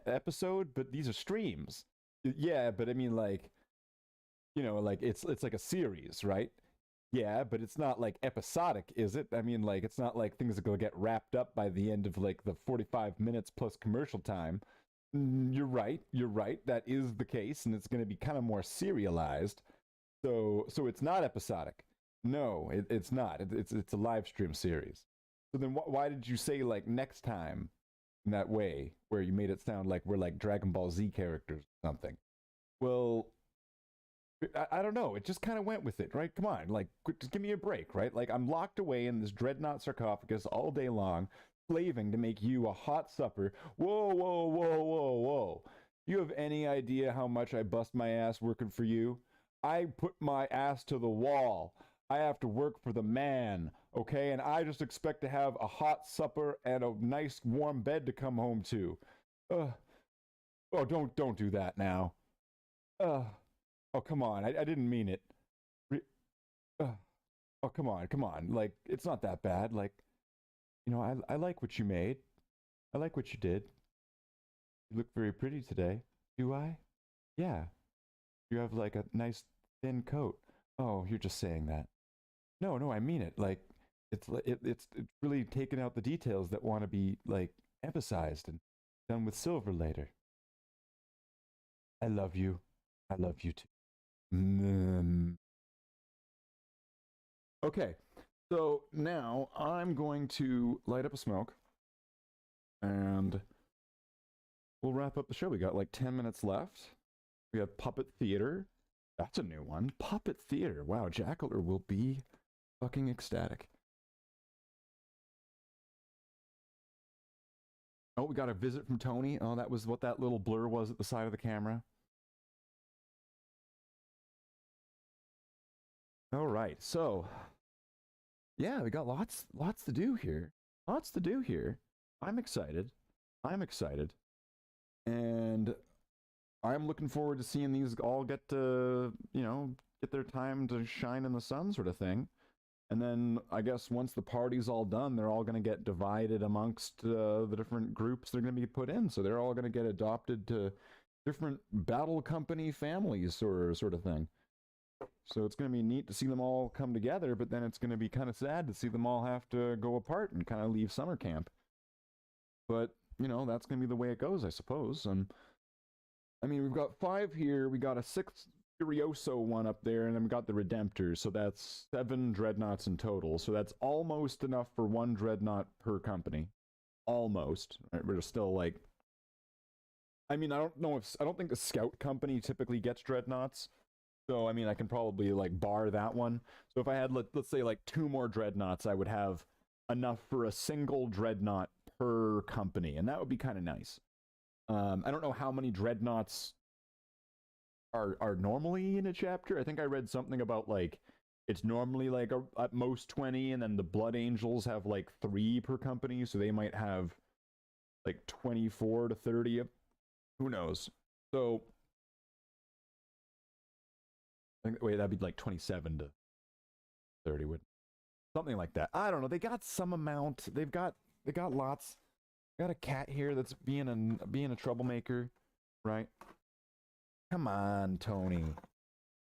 Episode, but these are streams. Yeah, but I mean, like, you know, like it's like a series, right? Yeah, but it's not like episodic, is it? I mean, like, it's not like things are gonna get wrapped up by the end of like the 45 minutes plus commercial time. You're right. That is the case, and it's gonna be kind of more serialized. So it's not episodic. No, it's not. It's a live stream series. So then why did you say like next time in that way, where you made it sound like we're like Dragon Ball Z characters or something? Well, I don't know. It just kind of went with it, right? Come on, like, just give me a break, right? Like, I'm locked away in this dreadnought sarcophagus all day long, slaving to make you a hot supper. Whoa, whoa, whoa, whoa, whoa. You have any idea how much I bust my ass working for you? I put my ass to the wall. I have to work for the man, okay? And I just expect to have a hot supper and a nice warm bed to come home to. Oh, don't do that now. Oh, come on. I didn't mean it. Oh, come on. Like, it's not that bad. Like, you know, I like what you made. I like what you did. You look very pretty today. Do I? Yeah. You have, like, a nice thin coat. Oh, you're just saying that. No, I mean it. Like, it's really taking out the details that want to be, like, emphasized and done with silver later. I love you. I love you too. Okay, so now I'm going to light up a smoke and we'll wrap up the show. We got like 10 minutes left. We have Puppet Theater. That's a new one. Puppet Theater. Wow, Jackler will be fucking ecstatic. Oh, we got a visit from Tony. Oh, that was what that little blur was at the side of the camera. All right, so yeah, we got lots to do here. Lots to do here. I'm excited. And I'm looking forward to seeing these all get to, you know, get their time to shine in the sun sort of thing. And then I guess once the party's all done, they're all going to get divided amongst the different groups they're going to be put in. So they're all going to get adopted to different battle company families or sort of thing. So it's going to be neat to see them all come together, but then it's going to be kind of sad to see them all have to go apart and kind of leave summer camp. But, you know, that's going to be the way it goes, I suppose. And I mean, we've got 5 here. We got a 6th Furioso one up there, and then we got the Redemptors. So that's 7 dreadnoughts in total. So that's almost enough for 1 dreadnought per company. Almost. Right? We're still like... I mean, I don't think the Scout company typically gets dreadnoughts. So, I mean, I can probably, like, bar that one. So if I had, let's say, like, 2 more dreadnoughts, I would have enough for a single dreadnought per company. And that would be kind of nice. I don't know how many dreadnoughts are normally in a chapter. I think I read something about, like, it's normally, like, at most 20, and then the Blood Angels have, like, 3 per company. So they might have, like, 24 to 30. Who knows? So... Wait, that'd be like 27 to 30, would something like that. I don't know. They got some amount. They got lots. Got a cat here that's being a troublemaker, right? Come on, Tony.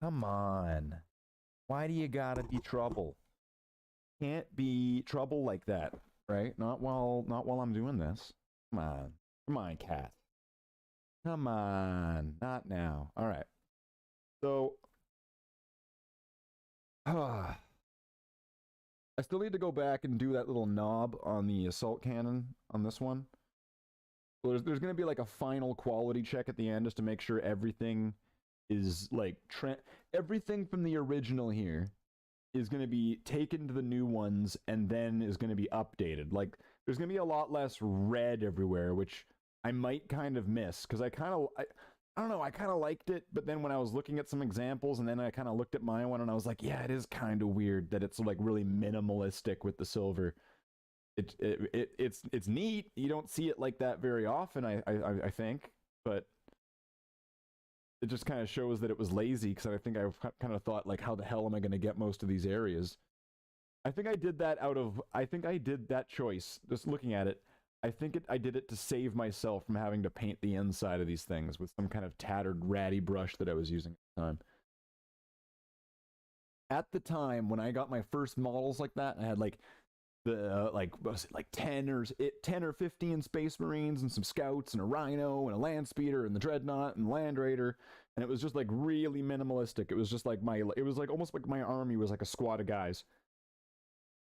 Come on. Why do you gotta be trouble? Can't be trouble like that, right? Not while I'm doing this. Come on, cat. Come on, not now. All right. So, I still need to go back and do that little knob on the assault cannon on this one. So there's going to be like a final quality check at the end just to make sure everything is like everything from the original here is going to be taken to the new ones and then is going to be updated. Like there's going to be a lot less red everywhere, which I might kind of miss because I don't know, I kind of liked it, but then when I was looking at some examples and then I kind of looked at my one and I was like, yeah, it is kind of weird that it's like really minimalistic with the silver. It's neat. You don't see it like that very often, I think, but it just kind of shows that it was lazy because I think I kind of thought like, how the hell am I going to get most of these areas? I think I did that choice just looking at it. I did it to save myself from having to paint the inside of these things with some kind of tattered ratty brush that I was using at the time. At the time when I got my first models like that, I had like the what was it, like 10 or 15 Space Marines and some scouts and a Rhino and a Land Speeder and the Dreadnought and the Land Raider, and it was just like really minimalistic. It was just like it was like almost like my army was like a squad of guys.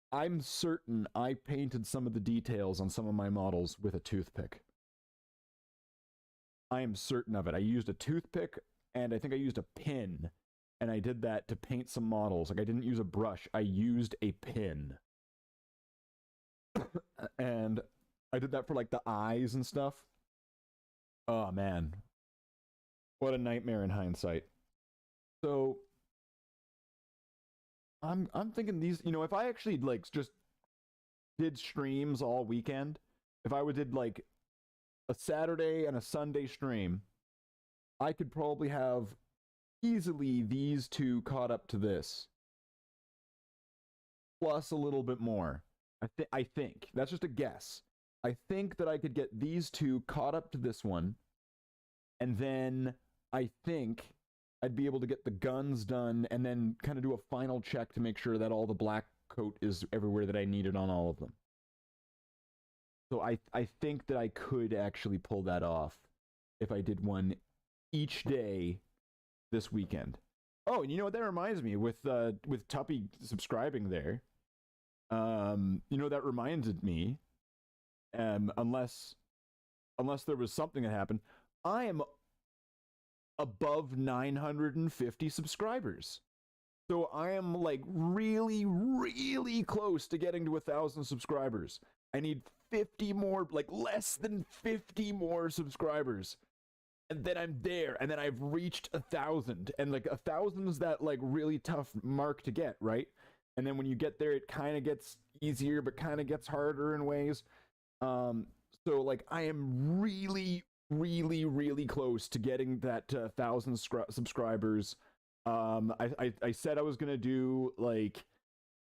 I'm certain I painted some of the details on some of my models with a toothpick. I am certain of it. I used a toothpick and I think I used a pin, and I did that to paint some models. Like I didn't use a brush, I used a pin. And I did that for like the eyes and stuff. Oh man. What a nightmare in hindsight. So I'm thinking these, you know, if I actually like just did streams all weekend, if I did like a Saturday and a Sunday stream, I could probably have easily these two caught up to this. Plus a little bit more. I think. That's just a guess. I think that I could get these two caught up to this one, and then I think I'd be able to get the guns done and then kind of do a final check to make sure that all the black coat is everywhere that I needed on all of them. So I think that I could actually pull that off if I did one each day this weekend. Oh, and you know what that reminds me, with Tuppy subscribing there, you know, that reminded me, unless there was something that happened, I am above 950 subscribers. So I am like really, really close to getting to 1,000 subscribers. I need 50 more, like less than 50 more subscribers. And then I'm there, and then I've reached 1,000. And like 1,000 is that like really tough mark to get, right? And then when you get there, it kind of gets easier, but kind of gets harder in ways. So like I am really, really, really close to getting that 1,000 subscribers. I said I was gonna do like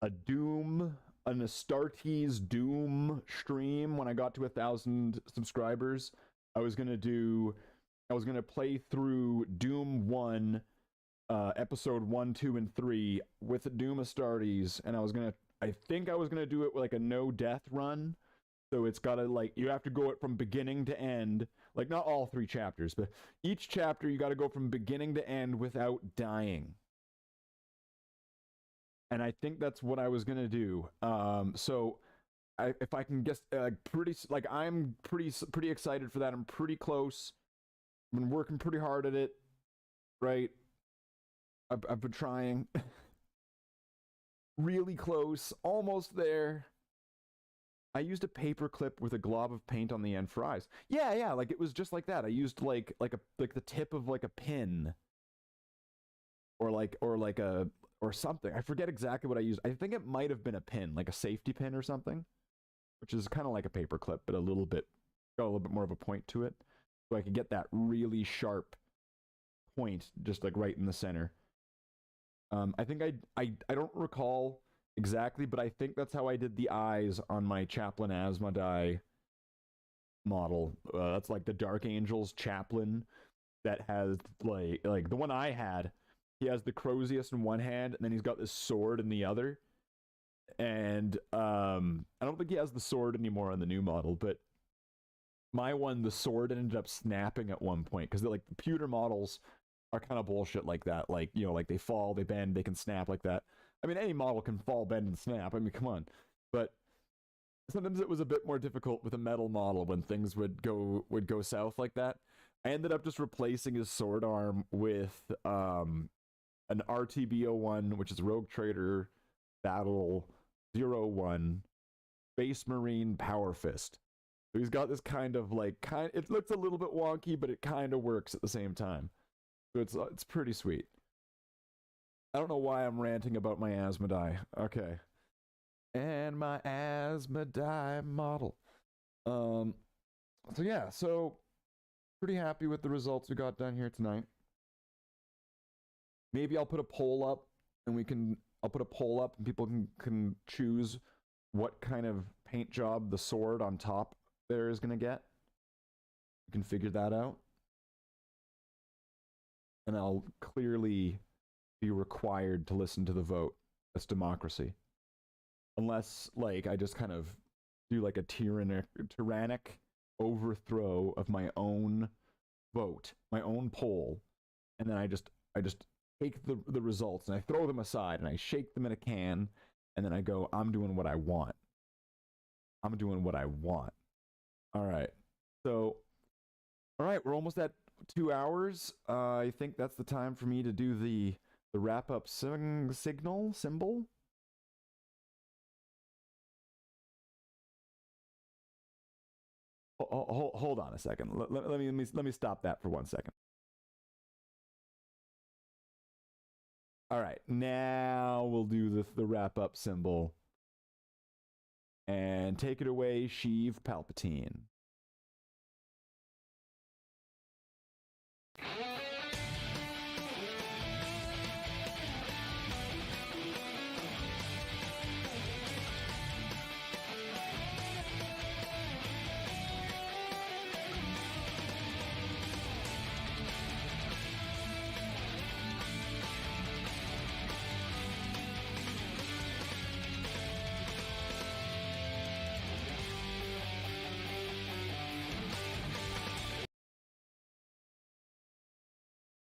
an Astartes Doom stream when I got to 1,000 subscribers. I was gonna play through Doom 1, episode 1, 2, and 3 with Doom Astartes, and I think I was gonna do it with like a no death run. So it's gotta, like, you have to go it from beginning to end. Like, not all 3 chapters, but each chapter you gotta go from beginning to end without dying. And I think that's what I was gonna do. So if I can guess, I'm pretty excited for that. I'm pretty close. I've been working pretty hard at it, right? I've been trying. Really close, almost there. I used a paper clip with a glob of paint on the end for eyes. Yeah, like it was just like that. I used like the tip of like a pin, or something. I forget exactly what I used. I think it might have been a pin, like a safety pin or something, which is kind of like a paper clip, but got a little bit more of a point to it, so I could get that really sharp point just like right in the center. I think I don't recall exactly, but I think that's how I did the eyes on my Chaplain Asmodai model. That's like the Dark Angels Chaplain that has like the one I had. He has the Crozius in one hand, and then he's got this sword in the other. And I don't think he has the sword anymore on the new model, but my one, the sword ended up snapping at one point because like the pewter models are kind of bullshit like that. Like, you know, like they fall, they bend, they can snap like that. I mean, any model can fall, bend, and snap. I mean, come on. But sometimes it was a bit more difficult with a metal model when things would go south like that. I ended up just replacing his sword arm with an RTB-01, which is Rogue Trader Battle 01 Space Marine Power Fist. So he's got this kind of like it looks a little bit wonky, but it kind of works at the same time. So it's pretty sweet. I don't know why I'm ranting about my Asmodai. Okay. And my Asmodai model. So yeah, so pretty happy with the results we got done here tonight. Maybe I'll put a poll up and I'll put a poll up and people can choose what kind of paint job the sword on top there is going to get. You can figure that out. And I'll clearly be required to listen to the vote. That's democracy. Unless, like, I just kind of do like a tyrannic overthrow of my own vote, my own poll, and then I just take the results and I throw them aside and I shake them in a can, and then I go, I'm doing what I want. I'm doing what I want. All right. So, all right, we're almost at 2 hours. I think that's the time for me to do the wrap-up symbol. Hold on a second. Let me stop that for 1 second. All right, now we'll do the wrap-up symbol. And take it away, Sheev Palpatine.